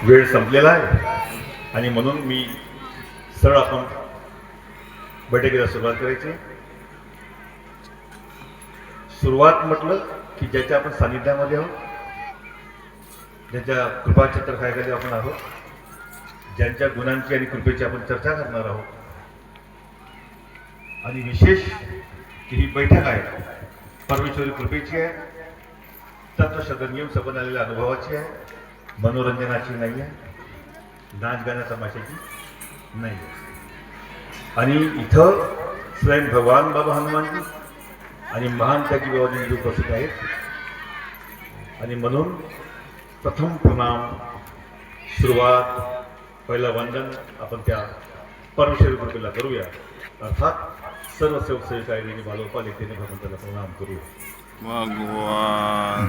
वेळ संपलेला आहे आणि म्हणून मी सरळ आपण बैठकीला सुरुवात करायची. सुरुवात म्हटलं की ज्याच्या आपण सानिध्यामध्ये आहोत, ज्याच्या कृपाचित्रखायाखाली आपण आहोत, ज्यांच्या गुणांची आणि कृपेची आपण चर्चा करणार आहोत. आणि विशेष की ही बैठक आहे परमेश्वरी कृपेची आहे, तत्वशब्द नियम सबंध आलेल्या अनुभवाची आहे, मनोरंजनाची नाही आहे, नाच गाण्या तमाशाची नाही आहे. आणि इथं स्वयं भगवान बाबा हनुमानजी आणि महान त्यागी बाबाजी उपस्थित आहेत. आणि म्हणून प्रथम प्रणाम, सुरुवात, पहिला वंदन आपण त्या परमेश्वरी कृपेला करूया. अर्थात सर्व सेवक बालोपाल येथे भगवंताला प्रणाम करूया.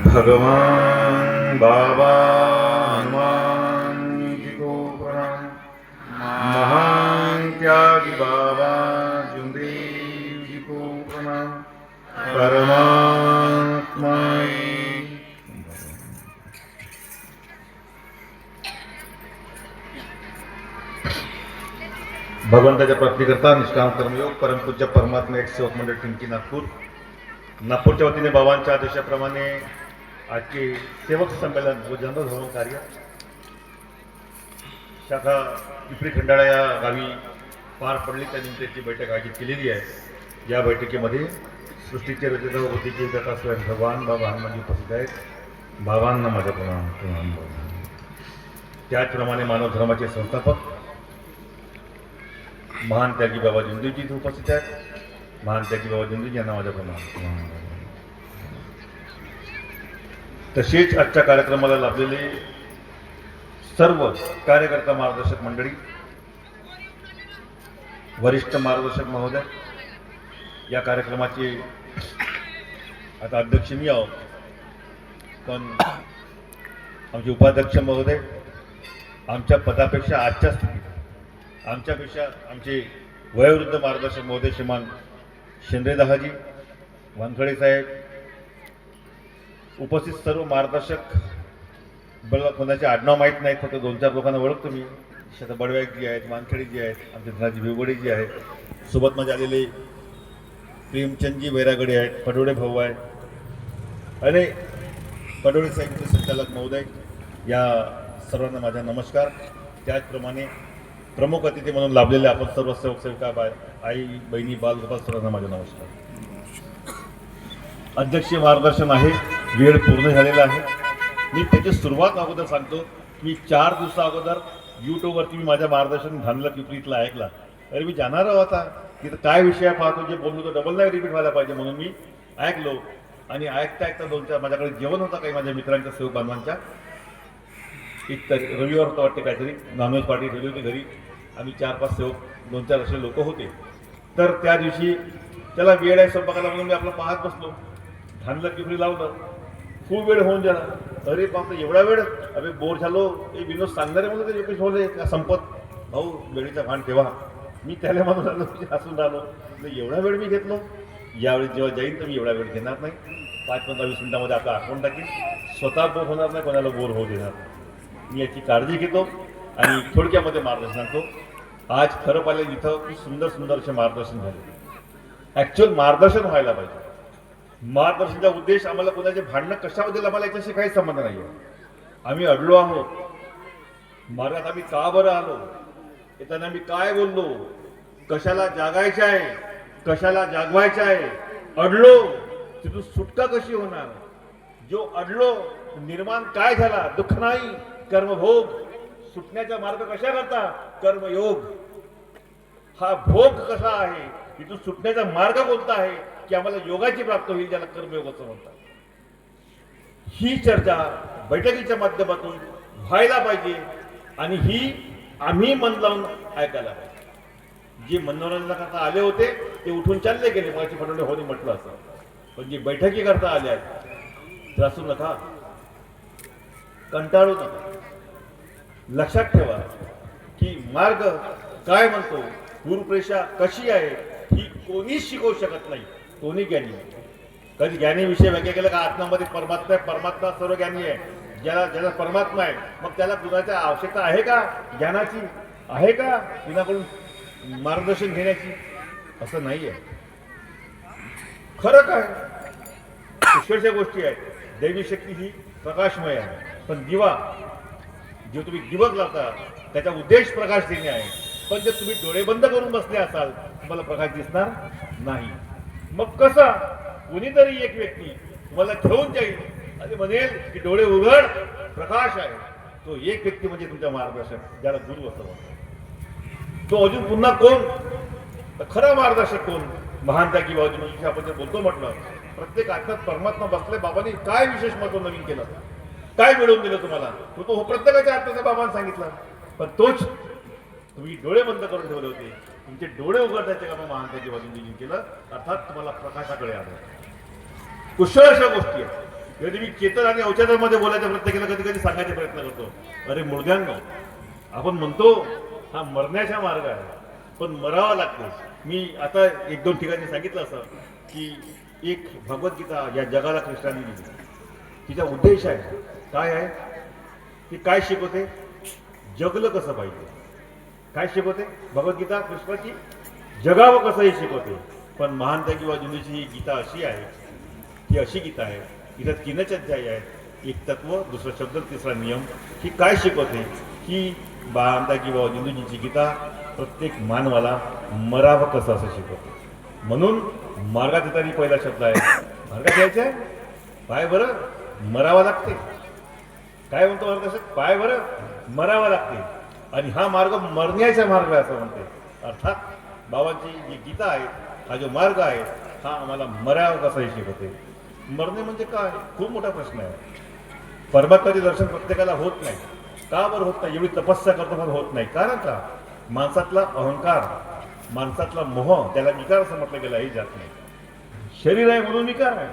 भगवान बाबा हनुमान जी को प्रणाम. महान त्यागी बाबा जुमदेव जी को प्रणाम. परमात्मा भगवंताच्या प्राप्तीकरता निष्काम कर्मयोग परमपूज्य परमात्मा एक सेवक मंडळ टिंकी नागपूरच्या वतीने बाबांच्या आदेशाप्रमाणे आजचे सेवक संमेलन व जनधर्म कार्य शाखा पिपरी खंडाळा या गावी पार पडली. त्यानिमित्ताची बैठक आयोजित केलेली आहे. या बैठकीमध्ये सृष्टीचे रचना व बुद्धीचे विधाता स्वयं भगवान बाबा हनुमानजी उपस्थित आहेत. बाबांना माझा प्रणाम. त्याचप्रमाणे मानव धर्माचे संस्थापक महान त्यागी बाबा जिंदूजी इथे उपस्थित आहेत. महान त्यागी बाबा जिंदूजी यांना माझा प्रणाम. तसेच आजच्या कार्यक्रमाला लाभलेले सर्व कार्यकर्ता मार्गदर्शक मंडळी, वरिष्ठ मार्गदर्शक महोदय, या कार्यक्रमाचे आता अध्यक्ष मी आहोत, पण आमचे उपाध्यक्ष महोदय आमच्या पदापेक्षा आजच्या स्थितीत आमच्यापेक्षा आमचे वयोवृद्ध मार्गदर्शक महोदय श्रीमान शिंदेदाहाजी वानखडे साहेब, उपस्थित सर्व मार्गदर्शक, मला कोणाचे आडनाव माहीत नाहीत, फक्त 2-4 लोकांना ओळखतो मी. शेता बडव्याजी आहेत, वानखडेजी आहेत, आमचे धनाजी भिवगडेजी आहेत, सोबत माझे आलेले प्रेमचंदजी वैरागडे आहेत, पडोळे भाऊ आहेत आणि पडोळे साहेबचे संचालक महोदय, या सर्वांना माझा नमस्कार. त्याचप्रमाणे प्रमुख अतिथी म्हणून लाभलेले आपण सर्व सेवक सेविका, आई बहिणी, बालगोपाल, सर्वांना माझा नमस्कार. अध्यक्षीय मार्गदर्शन आहे, वेळ पूर्ण झालेला आहे. मी त्याची सुरुवात अगोदर सांगतो. मी 4 दिवसा अगोदर यूट्यूबवरती मी माझ्या मार्गदर्शन धानला पिपरीतला ऐकला. अरे मी जाणार होता तिथं काय विषय पाहतो, जे बोललो तो डबल नाही रिपीट व्हायला पाहिजे म्हणून मी ऐकलो. आणि ऐकता 2-4 माझ्याकडे जेवण होता काही माझ्या मित्रांच्या सेवक बांधवांच्या. एक तर रविवार होता वाटते, काहीतरी नॉनव्हेज पार्टी ठेवली होती घरी. आम्ही 4-5 सेवक 2-4 असे लोक होते. तर त्या दिवशी त्याला वेळ आहे स्वयंपाकाला म्हणून मी आपलं पाहत बसलो. धानला पिपरी लावलं, खूप वेळ होऊन गेला. अरे बापरे एवढा वेळ, अरे बोर झालो. हे विनोद सांगणारे म्हणून ते एपिसोड होले का संपत, भाऊ वेळेचा भान ठेवा. मी त्याला म्हणून आलो, हसून राहिलो. एवढा वेळ मी घेतलो, यावेळी जेव्हा जाईन तर मी एवढा वेळ घेणार नाही. 5-15-20 मिनिटामध्ये आपलं आठवण टाकेन. स्वतः बोर होणार नाही, कोणाला बोर होऊ देणार नाही. मी याची काळजी घेतो आणि थोडक्यामध्ये मार्गदर्शन सांगतो. आज खरं पाहिलं इथं खूप सुंदर असे मार्गदर्शन झाले. ॲक्च्युअल मार्गदर्शन व्हायला पाहिजे. मार्गदर्शनाचा उद्देश आम्हाला कोणाचे भांडणं कशाबद्दल, आम्हाला याच्याशी काही संबंध नाही आहे. आम्ही अडलो आहोत, मार्गात आम्ही का बरं आलो, येताना आम्ही काय बोललो, कशाला जागायचं आहे, कशाला जागवायचं आहे, अडलो तिथून सुटका कशी होणार, जो अडलो निर्माण काय झाला, दुःख नाही कर्मभोग, सुटण्याचा मार्ग कशा करता, कर्मयोग. हा भोग कसा आहे, तिथून सुटण्याचा मार्ग कोणता आहे की आम्हाला योगाची प्राप्त होईल, ज्याला कर्मयोग असं म्हणतात. ही चर्चा बैठकीच्या माध्यमातून व्हायला पाहिजे आणि ही आम्ही मन लावून ऐकायला पाहिजे. जे मनोरंजनाकरता आले होते ते उठून चालले गेले, माझी फडवणे होणे म्हटलं असं. पण जे बैठकी करता आले आहेत त्रासू नका, कंटाळू नका. लक्षात ठेवा की मार्ग काय म्हणतो, गुरुप्रेषा कशी आहे ही कोणीच शिकवू शकत नाही, कोणी ज्ञानी. कधी ज्ञानीविषयी व्याख्या केलं का आत्मामध्ये परमात्मा आहे, परमात्मा सर्व ज्ञानी आहे. ज्याला ज्याला परमात्मा आहे, मग त्याला कुणाची आवश्यकता आहे का? ज्ञानाची आहे का? कुणाकडून मार्गदर्शन घेण्याची? असं नाही आहे. खरं काय, पुष्कळशा गोष्टी आहेत. दैवी शक्ती ही प्रकाशमय आहे, पण दिवा जो तुम्ही दिवस लावता त्याचा उद्देश प्रकाश देणे आहे. पण जर तुम्ही डोळे बंद करून बसले असाल तुम्हाला प्रकाश दिसणार नाही. मग कसा? कोणीतरी एक व्यक्ती तुम्हाला घेऊन जाईल आणि म्हणेल की डोळे उघड, प्रकाश आहे. तो एक व्यक्ती म्हणजे तुमचा मार्गदर्शक, ज्याला गुरु असं म्हणतो. तो अजून पुन्हा कोण? तर खरा मार्गदर्शक कोण? महान त्यागी बाजू आपण जे बोलतो म्हटलं, प्रत्येक आत्म्यात परमात्मा बसले. बाबांनी काय विशेष महत्व नवीन केलं, काय मिळवून दिलं तुम्हाला? तो प्रत्येकाच्या आत्म्याचा बाबांनी सांगितलं. पण तोच तुम्ही डोळे बंद करून ठेवले होते, तुमचे डोळे उघडण्याचे काम महान त्यागी बाजूंनी केलं. अर्थात तुम्हाला प्रकाशाकडे आलं. कुशल अशा गोष्टी आहेत. कधी मी चेतन आणि औषधांमध्ये बोलायचा प्रयत्न केला, कधी कधी सांगायचा प्रयत्न करतो, अरे मुर्द्यांनो, आपण म्हणतो हा मरण्याचा मार्ग आहे, पण मरावा लागतो. मी आता एक दोन ठिकाणी सांगितलं असं की एक भगवद्गीता या जगाला कृष्णाने दिली. तिचा उद्देश आहे काय आहे? ती काय शिकवते? जगलं कसं पाहिजे. काय शिकवते भगवद्गीता? कृष्णाची जगावं कसं हे शिकवते. पण महान त्यागी बाजूंची ही गीता अशी आहे, ही अशी गीता आहे, इथं 3च अध्याय आहेत. एक तत्व, दुसरा शब्द, तिसरा नियम. ही काय शिकवते? ही महान त्यागी बाजूंची गीता प्रत्येक मानवाला मरावं कसं असं शिकवते. म्हणून मार्गात येताना पहिला शब्द आहे, मार्गात यायचं आहे पाय बरं मरावा लागते. काय म्हणतो मार्गदर्शक? पाय बरं मरावा लागते. आणि हा मार्ग मरण्याचा मार्ग आहे असं म्हणते. अर्थात बाबांची जी गीता आहे, हा जो मार्ग आहे, हा आम्हाला मरावा कसा हे शिकवते. मरणे म्हणजे काय? खूप मोठा प्रश्न आहे. परमात्म्याचे दर्शन प्रत्येकाला होत नाही. का बरं होत नाही? एवढी तपस्या करतो पण होत नाही. कारण का? माणसातला अहंकार, माणसातला मोह, त्याला विकार असं म्हटलं गेलं, हे जात नाही. शरीर आहे म्हणून विकार आहे.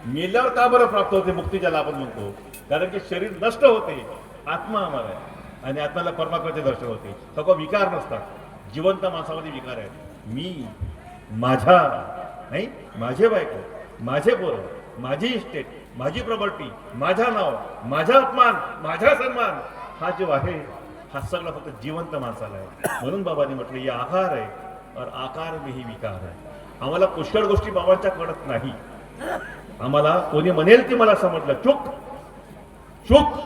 मेल्यावर का बरं प्राप्त होते मुक्ती, ज्याला आपण म्हणतो? कारण की शरीर नष्ट होते, आत्मा अमर आहे आणि आत्म्याला परमात्म्याचे दर्शन होते. सगळं विकार नसतात. जिवंत माणसामध्ये विकार आहेत. मी, माझा, नाही, माझे बायको, माझे पोरं, माझी इस्टेट, माझी प्रॉपर्टी, माझं नाव, माझा अपमान, माझा सन्मान, हा जो आहे हा सगळा फक्त जिवंत माणसाला आहे. म्हणून बाबांनी म्हटलं ये आकार आहे और आकार में ही विकार आहे. आम्हाला पुष्कळ गोष्टी बाबांच्या कळत नाही. आम्हाला कोणी म्हणेल की मला समजलं, चूक चूक.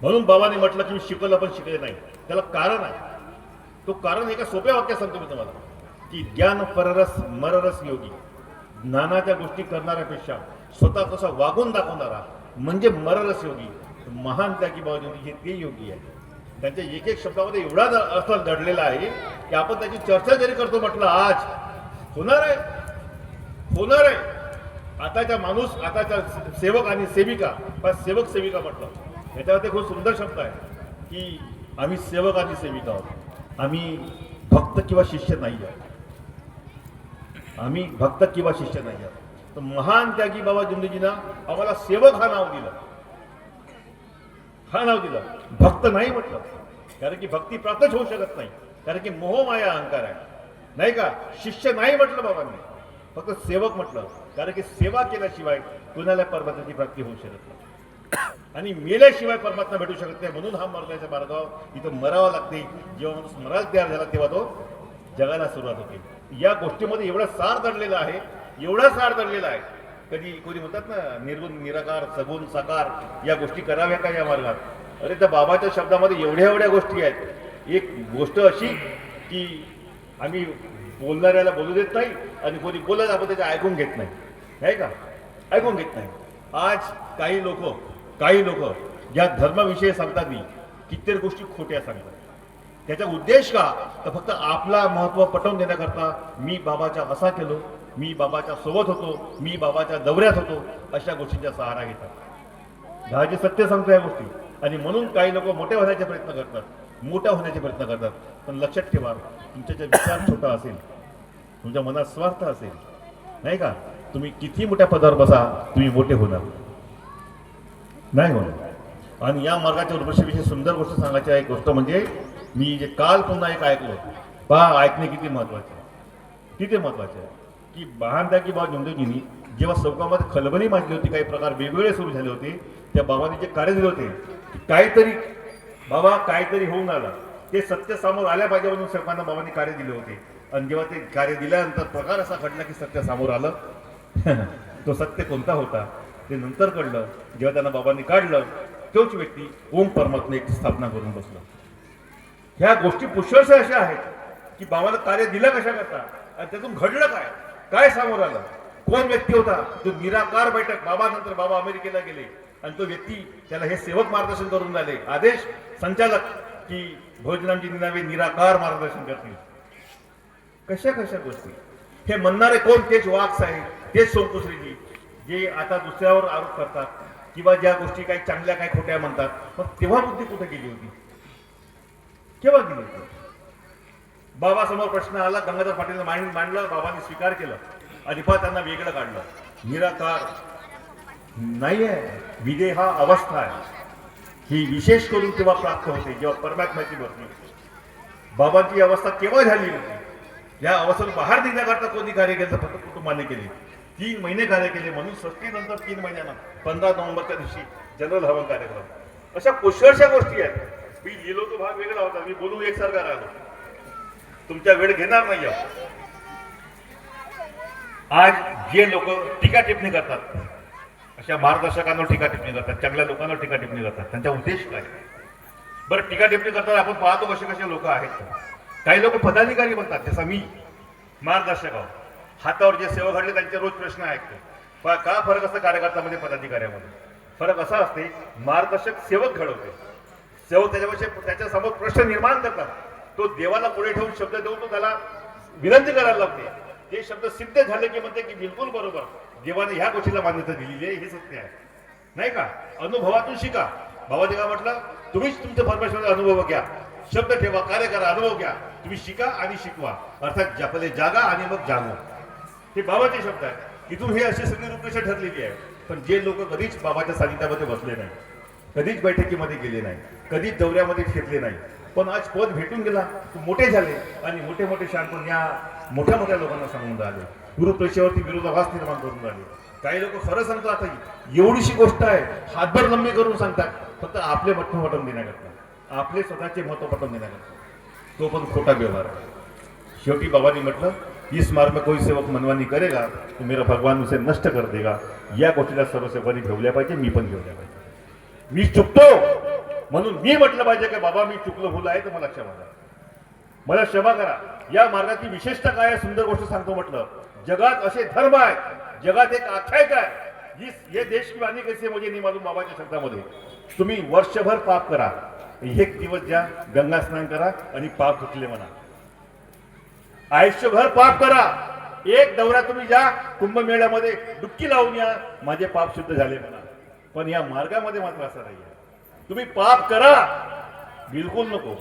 म्हणून बाबांनी म्हटलं की मी शिकवलं पण शिकले नाही. त्याला कारण आहे. तो कारण एका सोप्या वाक्यात सांगतो मी तुम्हाला की ज्ञान पररस मररस योगी. ज्ञानाच्या गोष्टी करणाऱ्यापेक्षा स्वतः कसा वागून दाखवणारा म्हणजे मररस योगी. महान त्यागी बाबा हे ते योगी आहे. त्यांच्या एक एक शब्दामध्ये एवढा अर्थ दडलेला आहे की आपण त्याची चर्चा जरी करतो म्हटलं आज होणार आहे, होणार आहे. आताचा माणूस, आताचा सेवक आणि सेविका, सेवक सेविका म्हटलं याच्यावर ते खूप सुंदर शब्द आहे की आम्ही सेवक आणि सेविका आहोत. आम्ही भक्त किंवा शिष्य नाही आहोत. आम्ही भक्त किंवा शिष्य नाही आहोत. तर महान त्यागी बाबा जुंदजींना आम्हाला सेवक हा नाव दिलं, हा नाव दिलं. भक्त नाही म्हटलं, कारण की भक्ती प्राप्तच होऊ शकत नाही, कारण की मोहमाया अहंकार आहे, नाही का. शिष्य नाही म्हटलं बाबांनी, फक्त सेवक म्हटलं, कारण की सेवा केल्याशिवाय कुणाला परमात्म्याची प्राप्ती होऊ शकत नाही आणि मेल्याशिवाय परमात्मा भेटू शकत नाही. म्हणून हा मरण्याच्या मार्गावर इथं मरावा लागते. जेव्हा माणूस मरायला तयार झाला तेव्हा तो जगाला सुरुवात होते. या गोष्टीमध्ये एवढा सार दडलेला आहे, एवढा सार दडलेला आहे. कधी कोणी म्हणतात ना निर्गुण निराकार सगुण साकार या गोष्टी कराव्या का या मार्गात? अरे त्या बाबाच्या शब्दामध्ये एवढ्या एवढ्या गोष्टी आहेत. एक गोष्ट अशी की आम्ही बोलणाऱ्याला बोलू देत नाही आणि कोणी बोलत आपण त्याचे ऐकून घेत नाही, नाही का, ऐकून घेत नाही. आज काही लोक या धर्माविषयी सांगतात मी कित्येक गोष्टी खोट्या सांगतात. त्याचा उद्देश का? तर फक्त आपला महत्त्व पटवून देण्याकरता मी बाबाच्या असा केलो, मी बाबाच्या सोबत होतो, मी बाबाच्या दौऱ्यात होतो, अशा गोष्टींचा सहारा घेतात. दहाचे सत्य सांगतो या गोष्टी. आणि म्हणून काही लोक मोठे होण्याचे प्रयत्न करतात, मोठा होण्याचे प्रयत्न करतात. पण लक्षात ठेवा, तुमचा विचार छोटा असेल, तुमच्या मनात स्वार्थ असेल, नाही का, तुम्ही किती मोठ्या पदावर बसा, तुम्ही मोठे होणार नाही होणार. आणि या मार्गाच्या उद्देशाविषयी सुंदर गोष्ट सांगायची आहे. एक गोष्ट म्हणजे मी जे काल पुन्हा एक ऐकलो, पहा ऐकणे किती महत्वाचे आहे, किती महत्वाचे आहे की महान त्यागी बाबा जुंदजींनी जेव्हा चौकामध्ये खलबली माजली होती, काही प्रकार वेगवेगळे सुरू झाले होते, त्या बाबांनी जे कार्य दिले होते की काहीतरी बाबा काहीतरी होऊन आलं, ते सत्य समोर आल्या पाहिजे म्हणून सर्वांना बाबांनी कार्य दिले होते. आणि जेव्हा ते कार्य दिल्यानंतर प्रकार असा घडला की सत्य समोर आलं तो सत्य कोणता होता ते नंतर कळलं. जेव्हा त्यांना बाबांनी काढलं, तोच व्यक्ती ओम परमात्मा एक स्थापना करून बसला. ह्या गोष्टी पुष्कळशा अशा आहेत की बाबाला कार्य दिलं कशा करता आणि त्यातून घडलं काय, काय समोर आलं, कोण व्यक्ती होता तो निराकार बैठक. बाबानंतर बाबा अमेरिकेला गेले आणि तो व्यक्ती त्याला हे सेवक मार्गदर्शन करून झाले, आदेश संचालक की भोजनांची निनावे निराकार मार्गदर्शन करतील. कशा कशा गोष्टी हे म्हणणारे कोण? तेच वाघ साहेब, तेच सोमकुसरीजी, जे आता दुसऱ्यावर आरोप करतात किंवा ज्या गोष्टी काही चांगल्या काही खोट्या म्हणतात. मग तेव्हा बुद्धी कुठे गेली होती, केव्हा गेली होती? बाबा समोर प्रश्न आला, गंगाधर पाटील मांडला, बाबांनी स्वीकार केलं, अजिबात त्यांना वेगळं काढलं. निराकार नाही आहे, विजय हा अवस्था आहे. ही विशेष करून तेव्हा प्राप्त होते जेव्हा परमात्म्याची भक्ती. बाबांची अवस्था केव्हा झाली होती? या अवस्थेतून बाहेर निघण्याकरता कोणी कार्य केलं? फक्त कुटुंबाने केले. 3 महिने कार्य केले, म्हणून सृष्टीनंतर 3 महिन्यांना 15 नोव्हेंबरच्या दिवशी जनरल हवन कार्यक्रम. अशा पुष्कळशा गोष्टी आहेत. मी लिहिलो तो भाग वेगळा होता, मी बोलून एकसारखा राहिलो, तुमच्या वेळ घेणार नाही. आज जे लोक टीका टिप्पणी करतात, अशा मार्गदर्शकांवर टीका टिप्पणी करतात, चांगल्या लोकांवर टीका टिप्पणी करतात, त्यांचा उद्देश काय? बरं, टीका टिप्पणी करतात आपण पाहतो कसे कसे लोक आहेत. काही लोक पदाधिकारी म्हणतात, जसं मी मार्गदर्शक आहोत, हातावर जे सेवा घडले त्यांचे रोज प्रश्न ऐकतो. का फरक असतं कार्यकर्त्यामध्ये पदाधिकाऱ्यामध्ये? फरक असा असते, मार्गदर्शक सेवक घडवते, सेवक त्याच्या समोर प्रश्न निर्माण करतात, तो देवाला पुढे ठेवून शब्द देऊन तो त्याला विनंती करायला लागते. ते शब्द सिद्ध झाले की म्हणते की बिलकुल बरोबर, देवाने ह्या गोष्टीला मान्यता दिलेली आहे, हे सत्य आहे, नाही का? अनुभवातून शिका. बाबाजी का म्हटलं, तुम्हीच तुमच्या परमेश्वराचा अनुभव घ्या, शब्द ठेवा, कार्य करा, अनुभव घ्या, तुम्ही शिका आणि शिकवा, अर्थात जपले जागा आणि मग जागो. हे बाबाचे शब्द आहेत. इथून हे अशी सगळी रूपरेषा ठरलेली आहे. पण जे लोक कधीच बाबाच्या सानिध्यामध्ये बसले नाही, कधीच बैठकीमध्ये गेले नाही, कधीच दौऱ्यामध्ये फिरले नाही, पण आज पद भेटून गेला, मोठे झाले आणि मोठे मोठे शानपण या मोठ्या मोठ्या लोकांना सांगून राहिले, गुरुप्रेषेवरती विरोधाभास निर्माण करून राहिले. काही लोक खरं सांगतात, एवढीशी गोष्ट आहे, हातभर लंबी करून सांगतात, फक्त आपले महत्व पटवून देण्याकरता, आपले स्वतःचे महत्व पटवून देण्याकरता. तो पण खोटा व्यवहार आहे. शेवटी बाबांनी म्हटलं, इस मार्ग में कोई सेवक मनमानी करेगा तो मेरा भगवान उसे नष्ट कर देगा. या गोष्टीला सर्व सेवकांनी घेवल्या पाहिजे, मी पण घेवल्या पाहिजे. मी चुकतो म्हणून मी म्हटलं पाहिजे की बाबा मी चुकलो, भूल आहे तर मला क्षमा करा, मला क्षमा करा. या मार्गाची विशेषता काय आहे? सुंदर गोष्ट सांगतो. म्हटलं, जगात असे धर्म आहेत, जगात एक आख्यायिका आहे, ये देश की वाणी कैसे मुझे नहीं मालूम. बाबाच्या शब्दामध्ये, तुम्ही वर्षभर पाप करा, 1 दिवस ज्या गंगा स्नान करा आणि पाप धुतले म्हणा. आयुष्यभर पाप करा, 1 दौरा तुम्ही ज्या कुंभमेळ्यामध्ये डुबकी लावून या, माझे पाप शुद्ध झाले म्हणा. पण या मार्गामध्ये मात्र असं नाही. तुम्ही पाप करा, बिलकुल नको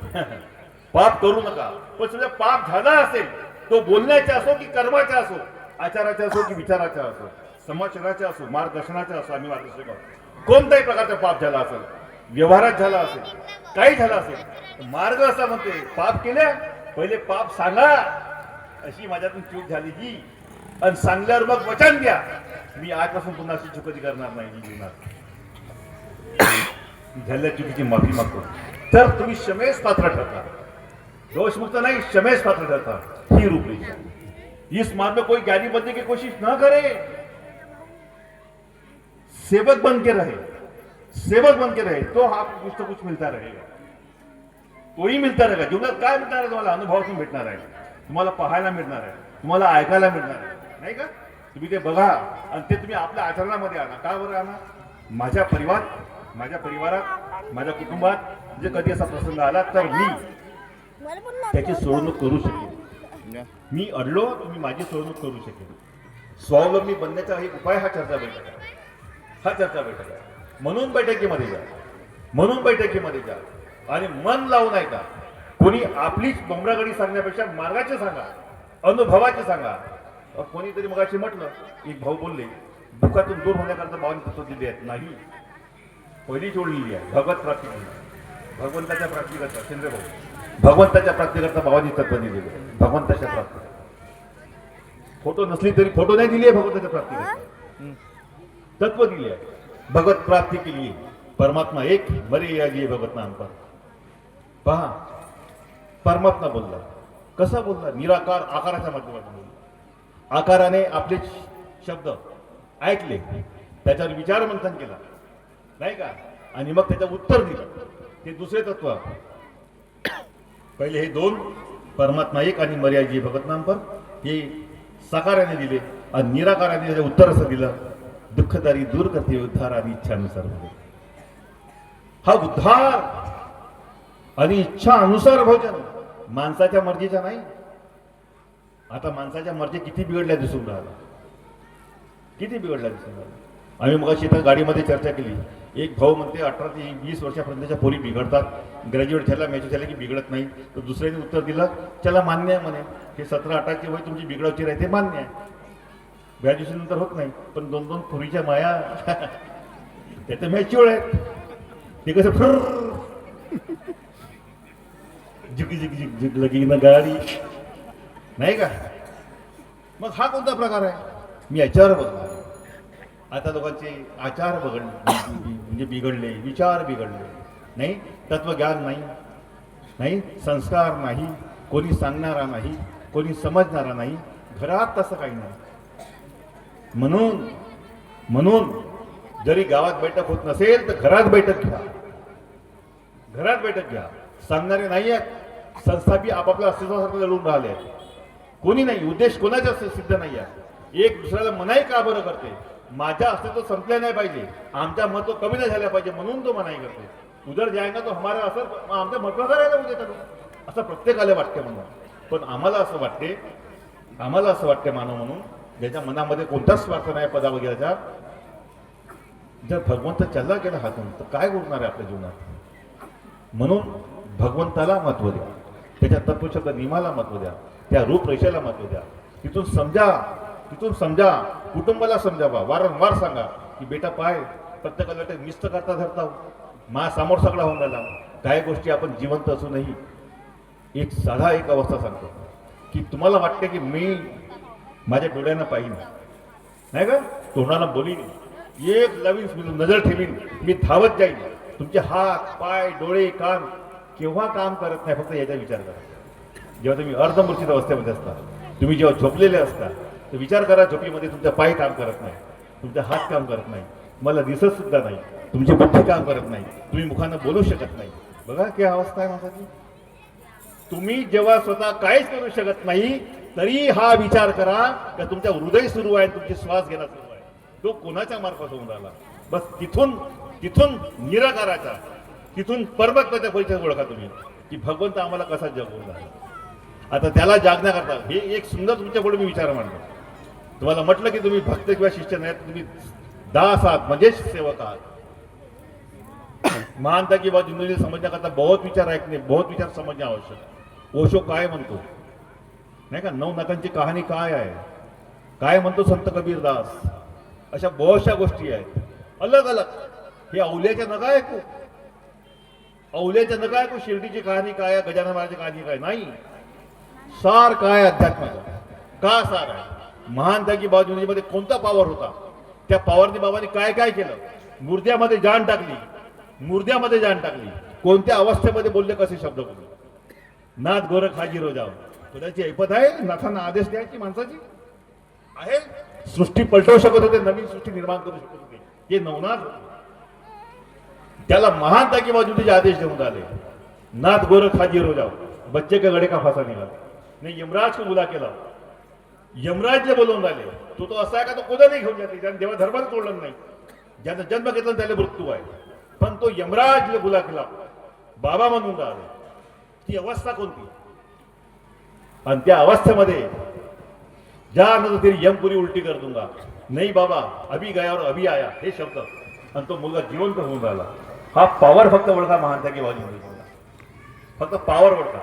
पाप करू नका. पण समजा पाप झाला असेल, तो बोलण्याचा असो की कर्माचा असो, आचाराचा असो की विचाराचा असो, समाचाराचा असो, मार्गदर्शनाचा असो, आम्ही मार्गदर्शक आहोत, कोणत्याही प्रकारचा पाप झाला असेल, व्यवहारात झाला असेल, काही झाला असेल, मार्ग असा म्हणते, पाप केल्या पहिले पाप सांगा, अशी माझ्यातून चूक झाली जी, आणि सांगल्यावर मग वचन द्या, मी आजपासून पुन्हा अशी चुकी करणार नाही जीवनात, झालेल्या चुकीची माफी मागतो. तर तुम्ही क्षमेस पात्र ठरता, दोषमुक्त नाही, क्षमेस पात्र ठरता. ही रूपरेषा. इस मार्ग में कोई ज्ञानी बनने की कोशिश न करे, सेवक बन के रहे, सेवक बन के रहे, तो आपको कुछ तो कुछ मिलता रहेगा, तोही मिळता रहेगा. जीवनात काय मिळणार आहे? तुम्हाला अनुभवातून भेटणार आहे, तुम्हाला पाहायला मिळणार आहे, तुम्हाला ऐकायला मिळणार आहे, नाही का? तुम्ही ते बघा आणि ते तुम्ही आपल्या आचरणामध्ये आणा. का बरं आणा? माझ्या परिवारात, माझ्या कुटुंबात जे कधी असा प्रसंग आला तर मी त्याची सोडवणूक करू शकेन. मी अडलो तर मी माझी सोडवणूक करू शकेन. स्वावलंबी बनण्याचा एक उपाय हा चर्चा बैठक आहे, हा चर्चा बैठक आहे. म्हणून बैठकीमध्ये जा, म्हणून बैठकीमध्ये जा आणि मन लावून ऐका. कोणी आपलीच बोंबरागडी सांगण्यापेक्षा मार्गाचे सांगा, अनुभवाचे सांगा. कोणीतरी मगाशी म्हटलं, एक भाऊ बोलले, दुःखातून दूर होण्याकरता भावाने तत्व दिले आहेत. नाही, पहिली जोडलेली आहे भगवत प्राप्ती, भगवंताच्या प्राप्तीकरता. चंद्रभाऊ, भगवंताच्या प्राप्तीकरता भावानी तत्व दिलेले आहे, भगवंताच्या प्राप्ती. फोटो नसली तरी, फोटो नाही दिली आहे भगवंताच्या प्राप्तीकरता. तत्व दिले आहे. भगवत प्राप्ती केली, परमात्मा एक मरे याजी भगवत नाम पर. पहा, परमात्मा बोलला. कसा बोलला? निराकार आकाराच्या माध्यमातून बोलला. आकाराने आपले शब्द ऐकले, त्याच्यावर विचार मंथन केला नाही का, आणि मग त्याचं उत्तर दिलं. ते दुसरे तत्व. पहिले हे दोन, परमात्मा एक आणि मर्याजी भगत नाम पर, हे साकाराने दिले. आणि निराकाराने त्याचं उत्तर असं दिलं, दुःखदारी दूर करते उद्धार आणि इच्छानुसार. हा उद्धार आणि इच्छा अनुसार भोजन, माणसाच्या मर्जीचा नाही. आता माणसाच्या मर्जी किती बिघडल्या दिसून राहिला, किती बिघडल्या दिसून राहिला. आम्ही मग इथं गाडीमध्ये चर्चा केली. एक भाऊ म्हणते 18 ते 20 वर्षापर्यंतच्या पोरी बिघडतात, ग्रॅज्युएट झाला मॅच्युअर झाला की बिघडत नाही. तर दुसऱ्याने उत्तर दिलं, चला मान्य आहे म्हणे, हे 17-18ची वय तुमची बिघडवची राहते, मान्य आहे, ग्रॅज्युएशन नंतर होत नाही. पण 2-2 पोरीच्या माया त्या तर मॅच्युअर आहेत, ते कसं फर झिक झिक झिक झिक लगी ना गाडी नाही का. मग हा कोणता प्रकार आहे? मी याच्यावर बघणार. आता लोकांचे आचार म्हणजे बिघडले, विचार बिघडले नाही, तत्वज्ञान नाही, नाही संस्कार नाही, कोणी सांगणारा नाही, कोणी समजणारा नाही, घरात तसं काही नाही. म्हणून जरी गावात बैठक होत नसेल तर घरात बैठक घ्या, घरात बैठक घ्या. सांगणारे नाही आहेत, संस्थापी आपापल्या अस्तित्वासाठी लढून राहिले आहेत. कोणी नाही, उद्देश कोणाचा सिद्ध नाही आहे. एक दुसऱ्याला मनाई का बरं करते? माझ्या अस्तित्व संपलं नाही पाहिजे, आमच्या महत्व कमी नाही झाल्या पाहिजे म्हणून तो मनाई करते. उधर जाएगा तो हमारा असर आमच्या महत्व करायला उद्या करू, असं प्रत्येकाला वाटते म्हणून. पण आम्हाला असं वाटते मानव म्हणून ज्याच्या मनामध्ये कोणताच स्वार्थ नाही पदा वगैरेचा, जर भगवंत चालला गेला हातून तर काय उरणार आहे आपल्या जीवनात. म्हणून भगवंताला महत्व द्या, त्याच्या तत्वशब्द नियमाला महत्व द्या, त्या रूपरेषेला महत्व द्या. तिथून समजा, कुटुंबाला समजावा, वारंवार सांगा की बेटा पाय प्रत्येकाला मिस्त करता धरता मा समोर सगळा होऊन राहिला. काही गोष्टी आपण जिवंत असूनही एक अवस्था सांगतो की तुम्हाला वाटते की मी माझ्या डोळ्यानं पाहिन नाही का, तोंडाला बोलीन, एक नवीन नजर ठेवीन, मी धावत जाईन. तुमचे हात पाय डोळे कान केव्हा काम करत नाही, फक्त याचा विचार करा. जेव्हा तुम्ही अर्धमूर्छित अवस्थेमध्ये असता, तुम्ही जेव्हा झोपलेले असता, तर विचार करा, झोपीमध्ये तुमचा पाय काम करत नाही, तुमचा हात काम करत नाही, मला दिसत सुद्धा नाही, तुमची बुद्धी काम करत नाही, तुम्ही मुखानं बोलू शकत नाही. बघा काय अवस्था आहे माझी. तुम्ही जेव्हा स्वतः काहीच करू शकत नाही तरी हा विचार करा की तुमच्या हृदय सुरू आहे, तुमचे श्वास घेणं सुरू आहे, तो कोणाच्या मार्फत होऊन राहिला. बस तिथून निराकाराचा, तिथून परमात्म्याच्या परिचय ओळखा तुम्ही की भगवंत आम्हाला कसा जगवून राहिला. आता त्याला जागण्याकरता हे एक सुंदर तुमच्या पुढे मी विचार मांडतो. तुम्हाला म्हटलं की तुम्ही भक्त किंवा शिष्य नाही, तुम्ही दास आहात म्हणजे सेवक आहात. मानता की बात जिंदगी समजण्याकरता बहुत विचार ऐकणे, बहुत विचार समजणे आवश्यक. ओशो काय म्हणतो नाही का, 9 नखांची कहाणी काय आहे, काय म्हणतो संत कबीरदास, अशा बहुतशा गोष्टी आहेत अलग अलग. हे अवल्याच्या नका ऐकू, अवल्याच्या नका ऐकू. शिर्डीची कहाणी काय आहे, गजानन महाराजची कहाणी काय नाही, सार काय अध्यात्माचा का सार आहे. महान त्या की बाजूमध्ये कोणता पॉवर होता, त्या पॉवरने बाबांनी काय काय केलं, मुर्द्यामध्ये जान टाकली, कोणत्या अवस्थेमध्ये बोलले, कसे शब्द बोलले. नाथ गोरख हाजीरो जाव, तुझ्याची ऐपत आहे नाथांना आदेश द्यायची माणसाची आहे. सृष्टी पलटवू शकत होते, नवीन सृष्टी निर्माण करू शकत होते, हे नवनाथ त्याला महान त्या की बाजूचे आदेश देऊन आले. नाथ गोरख हाजीरो जाव, बच्चे के गड़े का फासा निघाला नाही, यमराज को बुला केला, यमराजले बोलवून राहिले. तो असा आहे का तो कोणा नाही घेऊन जाते, ज्याने देवा धर्माला तोडलं नाही, ज्यानं जन्म घेतला त्याला मृत्यू आहे, पण तो यमराजले बुला केला, बाबा म्हणून राहिले. ती अवस्था कोणती, आणि त्या अवस्थेमध्ये ज्या तेरी यमपुरी उलटी कर दूंगा, नाही बाबा अभी गया और अभी आया हे शब्द, आणि तो मुलगा जिवंत होऊन राहिला. हा पॉवर फक्त ओळखा महानता की बाजू, फक्त पॉवर ओळखा.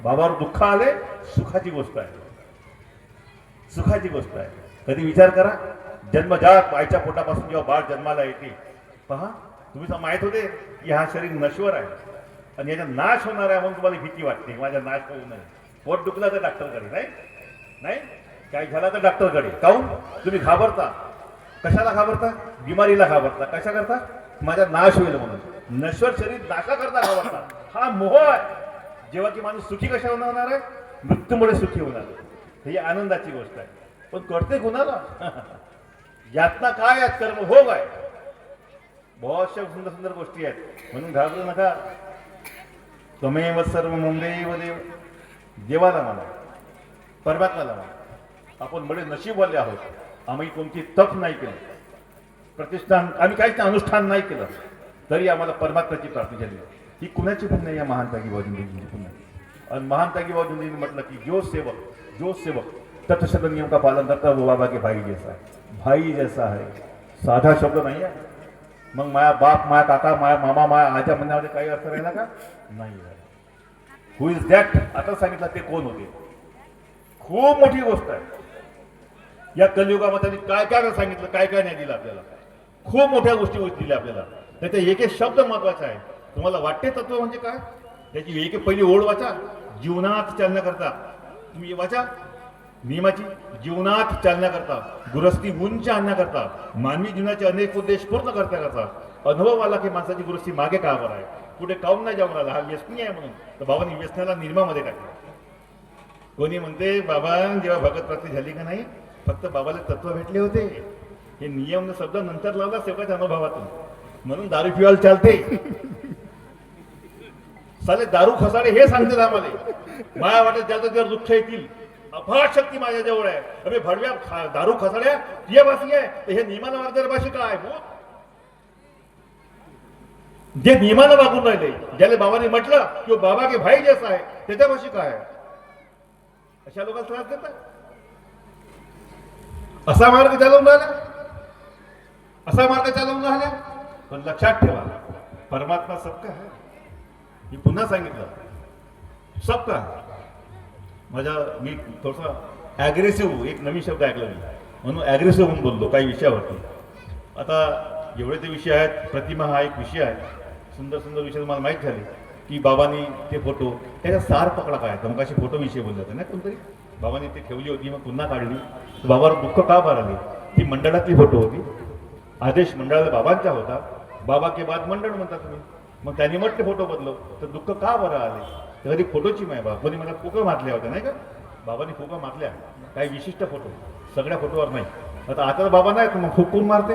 बाबावर दुःख आले, सुखाची गोष्ट आहे, सुखाची गोष्ट आहे. कधी विचार करा, जन्मजात आईच्या पोटापासून जेव्हा बाळ जन्माला येते, पहा तुम्ही माहित होते की हा शरीर नश्वर आहे आणि याचा नाश होणार आहे, म्हणून तुम्हाला भीती वाटते की माझा नाश होऊ नये. पोट दुखला तर डॉक्टरकडे नाही, काय झाला तर डॉक्टरकडे, काहून तुम्ही घाबरता. कशाला घाबरता? बिमारीला घाबरता. कशा करता? माझा नाश होईल म्हणून. नश्वर शरीर नाशा करता घाबरता. हा मोह आहे. जेव्हा की माणूस सुखी कशा होणार आहे? मृत्यूमुळे सुखी होणार आहे. ही आनंदाची गोष्ट आहे. पण कळते कुणाला? यातना काय आहेत? कर्म भोग आहे. बहुतशा सुंदर सुंदर गोष्टी आहेत. म्हणून घाबरू नका. त्वमेव सर्व मुंदेव देव. देवाला माना, परमात्म्याला माना. आपण बडे नशीबवाले आहोत. आम्ही कोणती तप नाही केलं, प्रतिष्ठान आम्ही काहीच अनुष्ठान नाही केलं, तरी आम्हाला परमात्म्याची प्राप्ती झाली. ही कुणाची पुण्य? या महान तागीबाबूजींची पुण्य. आणि महान तागीबाबूजींनी म्हटलं की जो सेवक तत्शब्द नियम का पालन करता वो बाबा के भाई जैसा है. भाई जैसा है साधा शब्द नाही आहे. मग माया बाप, माया काका, माया मामा, माया आजा म्हणण्यामध्ये काही अर्थ राहिला का? नाही. हु इज दॅट? आता सांगितलं ते कोण होते. खूप मोठी गोष्ट आहे. या कलियुगामध्ये काय काय सांगितलं, काय काय नाही दिलं आपल्याला. खूप मोठ्या गोष्टी दिल्या आपल्याला. त्याचे एक एक शब्द महत्वाचा आहे. तुम्हाला वाटते तत्व म्हणजे काय? त्याची एक एक पहिली ओळ वाचा. जीवनात चालना करता तुम्ही वाचा नियमाची. जीवनात चालना करता, गुरस्ती उंच आणण्याकरता, मानवी जीवनाचे अनेक उद्देश पूर्ण करता अनुभव आला की माणसाची गुरस्ती मागे का बरं आहे, कुठे काऊन नाही जाऊन राहिला, हा व्यसनी आहे म्हणून. तर बाबांनी व्यसनाला निर्मामध्ये टाकलं. कोणी म्हणते बाबा जेव्हा भगत प्राप्ती झाली का नाही, फक्त बाबाला तत्व भेटले होते. हे नियम शब्द नंतर लावला सेवकाच्या अनुभवातून. म्हणून दारू पिवायला चालते. साले दारू खसाडे हे सांगतात आम्हाला. माया वाटत ज्याचं जर दुःख येतील, अफाट शक्ती माझ्या जवळ आहे. अरे भडव्या दारू खसाड्या तुझ्या भाषी आहे. तर हे नियमाला वागणाऱ्या भाषी काय भूत? जे नियमाला वागून राहिले, ज्याला बाबांनी म्हटलं की बाबा के भाई जसा आहे, त्याच्या भाषी काय आहे? अशा लोकांना त्रास देतात. असा मार्ग चालवून राहिला, असा मार्ग चालवून राहिला. पण लक्षात ठेवा, परमात्मा सबका है. मी पुन्हा सांगितलं, सबका. मी थोडसा ॲग्रेसिव्ह एक नवीन शब्द ऐकला मी, म्हणून ॲग्रेसिव्ह म्हणून बोललो काही विषयावरती. आता एवढे ते विषय आहेत. प्रतिमा हा एक विषय आहे. सुंदर सुंदर विषय तुम्हाला माहीत झाले की बाबांनी ते फोटो, त्याचा सार पकडा काय, धमकाशी फोटो विषय बोलले होते ना कोणतरी. बाबांनी ते ठेवली होती, मग पुन्हा काढली. बाबावर दुःख का बरं आले? ती मंडळातली फोटो होती. आदेश मंडळाला बाबांचा होता. बाबा के बाद मंडळ म्हणता तुम्ही. मग त्यांनी म्हटले फोटो बदलो, तर दुःख का बरं आले? तेव्हा ती फोटोची माय बाबांनी मला फुका मारल्या होत्या नाही का. बाबांनी फुका मारल्या काही विशिष्ट फोटो, सगळ्या फोटोवर नाही. आता बाबा नाही तर मग फुकून मारते.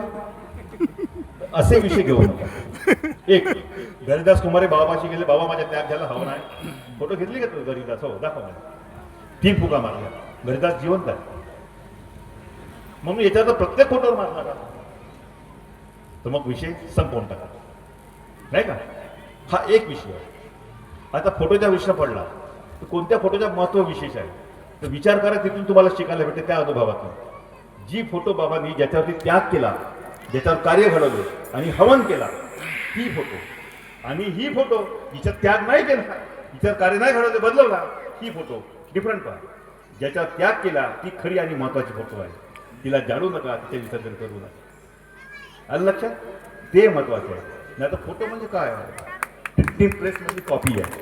असे विषय घेऊ नका. एक गरीदास कुमारे बाबाशी गेले, बाबा माझ्या त्याग झाला हवा नाही. फोटो घेतली का तू गरीदास? हो दाखव मला. 3 फुका मारल्या. गरीदास जिवंत आहे. मग मी याच्यावर प्रत्येक फोटोवर मारणार तर मग विषय संपवून टाका नाही का. हा एक विषय आहे. आता फोटोचा विषय पडला तर कोणत्या फोटोचा महत्व विशेष आहे तर विचार करा. तिथून तुम्हाला शिकायला भेटते त्या अनुभवातून. जी फोटो बाबांनी ज्याच्यावरती त्याग केला, ज्याच्यावर कार्य घडवले आणि हवन केला, ती फोटो. आणि ही फोटो हिच्यात त्याग नाही केला, हिच्यावर कार्य नाही घडवले, बदलवला, ही फोटो डिफरंट आहे. ज्याच्यावर त्याग केला ती खरी आणि महत्वाची फोटो आहे. तिला जाणू नका, तिचे विसर्जन करू नका. आलं लक्षात? ते महत्वाचे आहे. नाही तर फोटो म्हणजे काय आहे? प्रिंटिंग प्रेस मधली कॉपी आहे.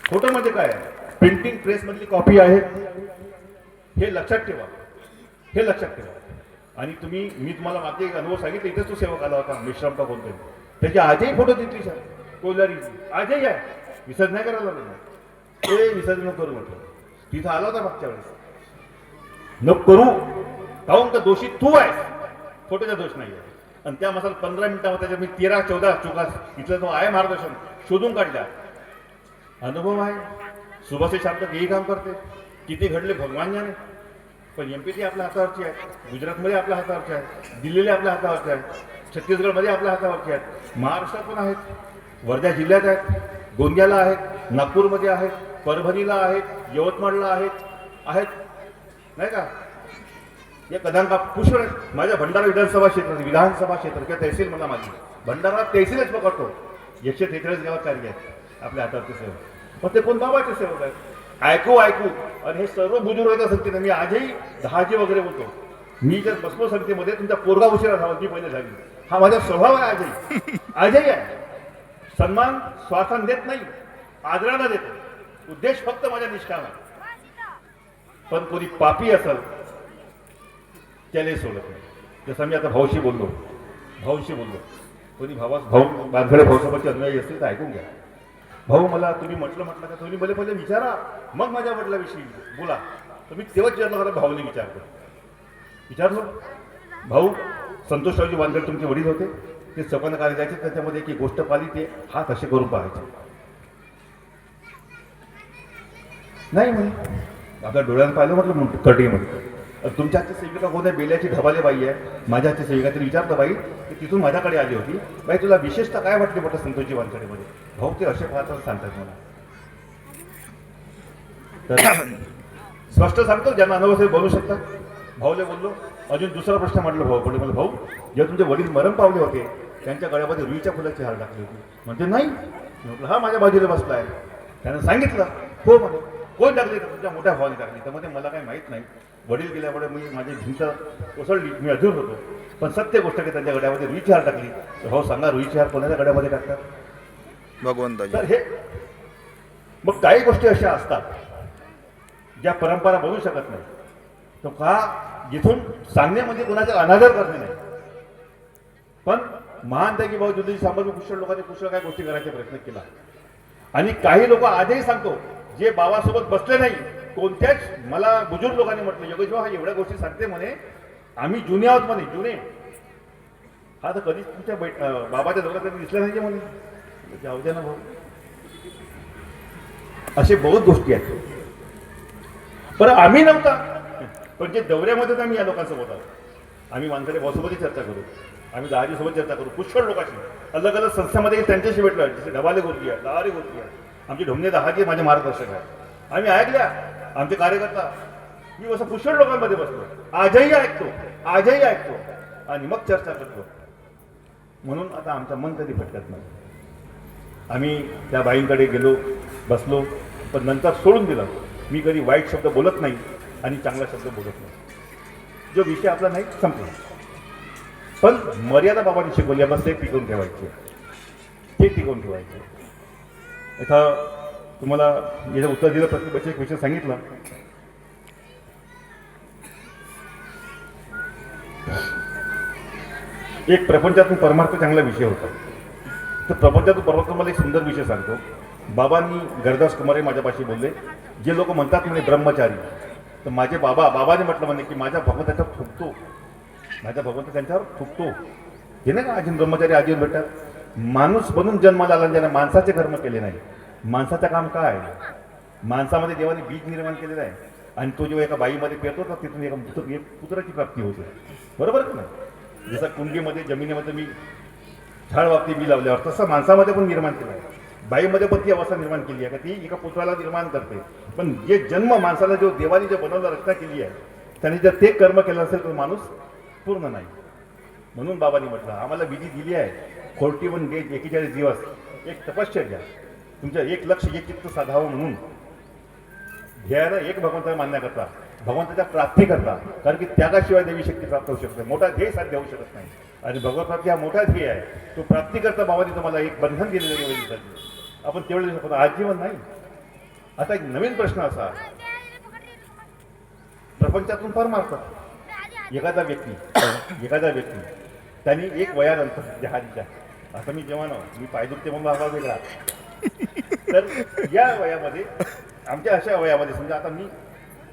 फोटो म्हणजे काय आहे? प्रिंटिंग प्रेस मधली कॉपी आहे. हे लक्षात ठेवा, हे लक्षात ठेवा. आणि मी तुम्हाला मागे एक अनुभव सांगितलं. इथेच तो सेवक आला होता, मिश्रम का कोणते, त्याची आजही फोटो तिथलीच आहे, कोल्हारी आजही आहे. विसर्जन नाही करायला लागलं, ते विसर्जन करू म्हटलं. तिथं आला होता मागच्या वेळेस. नको करू, काहून का दोषी तू आहेस, फोटोचा दोष नाही आहे. आणि त्या मसाला 15 मिनिटामध्ये त्याच्या मी 13-14 चुका इथलं तो आहे मार्गदर्शन शोधून काढल्या. अनुभव आहे. सुभाष शांत हेही काम करते. किती घडले भगवान जाणे. पण एमपीटी आपल्या हातावरची आहे, गुजरातमध्ये आपल्या हातावरची आहे, दिल्लीला आपल्या हातावरची आहे, छत्तीसगडमध्ये आपल्या हातावरची आहेत, महाराष्ट्रात पण आहेत, वर्धा जिल्ह्यात आहेत, गोंदियाला आहेत, नागपूरमध्ये आहेत, परभणीला आहेत, यवतमाळला आहेत नाही का. या कदांका पुष्कळ आहेत. माझ्या भंडारा विधानसभा क्षेत्र किंवा तहसील मला माझी भंडारा तहसीलच पकडतो. 143 गावात कार्य आहेत आपल्या हातावरचे सेवक. पण ते कोण बाबाचे सेवक आहेत. ऐकू आणि हे सर्व बुजुर्ग आहेत संगतीनं. मी आजही 10 वगैरे बोलतो. मी जर बसलो संगतीमध्ये तुमचा पोरगा उशिरा झाला, ती पहिले झाली. हा माझा स्वभाव आहे. आजही आहे. सन्मान स्वासन देत नाही, आदरानं देतो. उद्देश फक्त माझ्या निष्काम आहे. पण कोणी पापी असेल त्याला सोडत नाही. जसं मी आता भाऊशी बोललो कोणी भाऊ बांधकडे भाऊसोबतचे अनुयायी असतील तर ऐकून घ्या. भाऊ मला तुम्ही म्हटलं का तुम्ही मला पहिले विचारा, मग माझ्या वडिलाविषयी बोला. तर मी तेव्हाच विचारलं खरं भाऊने विचारलो भाऊ संतोषरावजी वानखडे तुमचे वडील होते, ते सपन कार्य जायचे, त्याच्यामध्ये एक गोष्ट पाहिली, ते हात असे करून पाहायचे. नाही म्हणे आपल्या डोळ्यानं पाहिलं म्हटलं कटीमध्ये. तुमच्या हातची सेविका कोण आहे? बेल्याची ढबाले बाई आहे. माझ्या हातची सेविका तरी विचारतं बाई की तिथून माझ्याकडे आली होती, बाई तुला विशेषतः काय वाटते म्हटलं संतोषजी वानखडेमध्ये? भाऊ ते असे पाहतात सांगतात मला. तर स्पष्ट सांगतो ज्यांना अनुभव बनवू शकतात. भाऊले बोललो. अजून दुसरा प्रश्न म्हटलं भाऊ पुढे मला, भाऊ जेव्हा तुमचे वडील मरण पावले होते त्यांच्या गळ्यामध्ये रुईच्या फुलाची हार टाकली होती. म्हणजे नाही. म्हटलं हा माझ्या बाजूला बसला आहे. त्यानं सांगितलं हो म्हणे. कोण टाकली? तर तुमच्या मोठ्या भावाने टाकली. त्यामध्ये मला काही माहीत नाही. वडील गेल्यामुळे मी माझी भिंत कोसळली, मी अधूर होतो. पण सत्य गोष्ट की त्यांच्या गड्यामध्ये रुईची हार टाकली. तर हो सांगा रुईची हार कोणाच्या गड्यामध्ये टाकतात? भगवंताजी. तर हे मग काही गोष्टी अशा असतात ज्या परंपरा बनवू शकत नाही. तो का जिथून सांगणे म्हणजे कोणाचा अनादर करणे नाही. पण महान त्या की भाऊ जुदी सांभाळ कुशल लोकांनी कुशल काय गोष्टी करायचा प्रयत्न केला. आणि काही लोक आजही सांगतो जे बाबासोबत बसले नाही, कोणत्याच मला बुजुर्ग लोकांनी म्हटलं योगेश भाऊ हा एवढ्या गोष्टी सांगते म्हणे, आम्ही जुने आहोत म्हणे, जुने. हा तर कधीच तुमच्या बाबाच्या दोघात कधी दिसला नाही म्हणे. जाऊ द्या ना भाऊ. असे बहुत गोष्टी आहेत. पण आम्ही नव्हता, पण जे दौऱ्यामध्ये आम्ही या लोकांसोबत आहोत. आम्ही वानखडे भाऊसोबतही चर्चा करू, आम्ही दहाजीसोबत चर्चा करू, पुष्कळ लोकांशी अलग अलग संस्थांमध्ये त्यांच्याशी भेटलो. जसे ढबाले गोष्टी आहे, दहारी गोष्टी आहे. आमचे ढोमणे दहाजी माझे मार्गदर्शक आहे. आम्ही ऐकल्या, आमचे कार्यकर्ता. मी असं पुष्कळ लोकांमध्ये बसलो, आजही ऐकतो आणि मग चर्चा करतो. म्हणून आता आमचं मन कधी भटकत नाही. आम्ही त्या बाईंकडे गेलो, बसलो, पण नंतर सोडून दिलं. मी कधी वाईट शब्द बोलत नाही आणि चांगला शब्द बोलत नाही. जो विषय आपला नाही संपला. पण मर्यादा बाबांनी शिकवली, बस ते टिकवून ठेवायचे. इथं तुम्हाला याचं उत्तर दिलं, प्रत्येक एक विषय सांगितलं. एक प्रपंचातून परमार्थ चांगला विषय होता. तर प्रपंचातून परमार्थ मला एक सुंदर विषय सांगतो. बाबांनी गरदास कुमार माझ्यापाशी बोलले, जे लोक म्हणतात म्हणे ब्रह्मचारी, तर माझे बाबाने म्हटलं म्हणे की माझा भगवंत त्यांच्यावर फुकतो. हे नाही का अजून ब्रह्मचारी आजीवन भेटतात. माणूस बनून जन्माला आला, ज्याने माणसाचे कर्म केले नाही. माणसाचं काम काय? माणसामध्ये देवाने बीज निर्माण केलेलं आहे आणि तो जेव्हा एका बाईमध्ये पेरतो तर तिथून एका पुत्राची प्राप्ती होते. बरोबर का नाही? जसं कुंडीमध्ये जमिनीमध्ये मी झाड वापती बी लावल्यावर तसं माणसामध्ये पण निर्माण केलं आहे. बाईमध्ये पण ती अवस्था निर्माण केली आहे का ती एका पुत्राला निर्माण करते. पण जे जन्म माणसाला जो देवाने जे बनवलं रचना केली आहे, त्याने जर ते कर्म केलं असेल तर माणूस पूर्ण नाही. म्हणून बाबांनी म्हटलं आम्हाला विधी दिली आहे, 41 डेज 41 दिवस एक तपश्चर्या, तुमचं एक लक्ष एक चित्त साधावं म्हणून ध्येयानं एक भगवंताला मान्य करता, भगवंताच्या प्राप्ती करता. कारण की त्यागाशिवाय देवी शक्ती प्राप्त होऊ शकते. मोठा ध्येय साध्य होऊ शकत नाही. आणि भगवत प्राप्ती हा मोठा ध्येय आहे. तो प्राप्ती करता बाबांनी तुम्हाला एक बंधन दिलेलं आहे. आपण तेवढं देऊ शकतो, आजीवन नाही. आता एक नवीन प्रश्न असा, प्रपंचातून परमार्थ. एखादा व्यक्ती त्यांनी एक वयानंतर जहाजीच्या, आता मी जेव्हा मी पायदुखते म्हणून आवाज वेगळा. तर या वयामध्ये, आमच्या अशा वयामध्ये समजा आता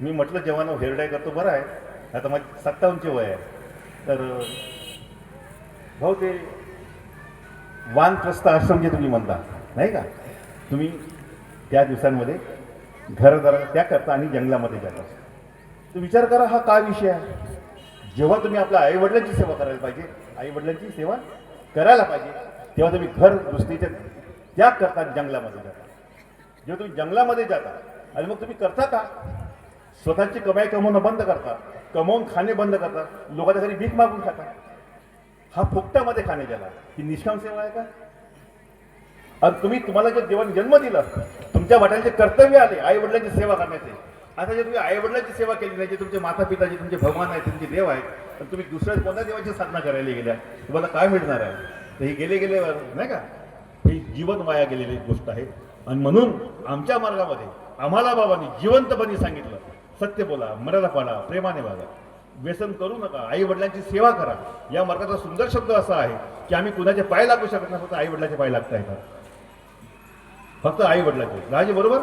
मी म्हटलं जेव्हा हेरडाय करतो बरं आहे, आता माझी 57चे वय आहे. तर भाऊ ते वानप्रस्थ आश्रम जे तुम्ही म्हणता नाही का, तुम्ही त्या दिवसांमध्ये घरदार त्या करता आणि जंगलामध्ये जाता. तर विचार करा हा काय विषय आहे. जेव्हा तुम्ही आपल्या आईवडिलांची सेवा करायला पाहिजे, आईवडिलांची सेवा करायला पाहिजे, तेव्हा तुम्ही घर दृष्टीचे त्याग करता जंगलामध्ये जाता. जेव्हा तुम्ही जंगलामध्ये जाता आणि मग तुम्ही करता का, स्वतःची कमाई कमवणं बंद करता, कमवून खाणे बंद करता, लोकांच्या घरी भीक मागून खाता. हा फुकटामध्ये खाणे गेला, ही निष्काम सेवा आहे का? आणि तुम्हाला जे देवाने जन्म दिला, तुमच्या वाट्याचे कर्तव्य आले आई वडिलांची सेवा करण्याचे. आता जे तुम्ही आई वडिलांची सेवा केली नाही, जे तुमचे माता पिता, जे तुमचे भगवान आहेत, तुमचे देव आहेत, तर तुम्ही दुसऱ्या कोणत्या देवाची साधना करायला गेल्या, तुम्हाला काय मिळणार आहे? तर ही गेले नाही का, ही जीवन वाया गेलेली गोष्ट आहे. आणि म्हणून आमच्या मार्गामध्ये आम्हाला बाबांनी जिवंतपणे सांगितलं, सत्य बोला, मर्यादा पाळा, प्रेमाने वागा. व्यसन करू नका, आई वडिलांची सेवा करा. या मार्गाचा सुंदर शब्द असा आहे की आम्ही कुणाचे पाय लागू शकत नाही, फक्त आई वडिलांचे पाय लागता येतात. फक्त आई वडिलांचे राजे बरोबर,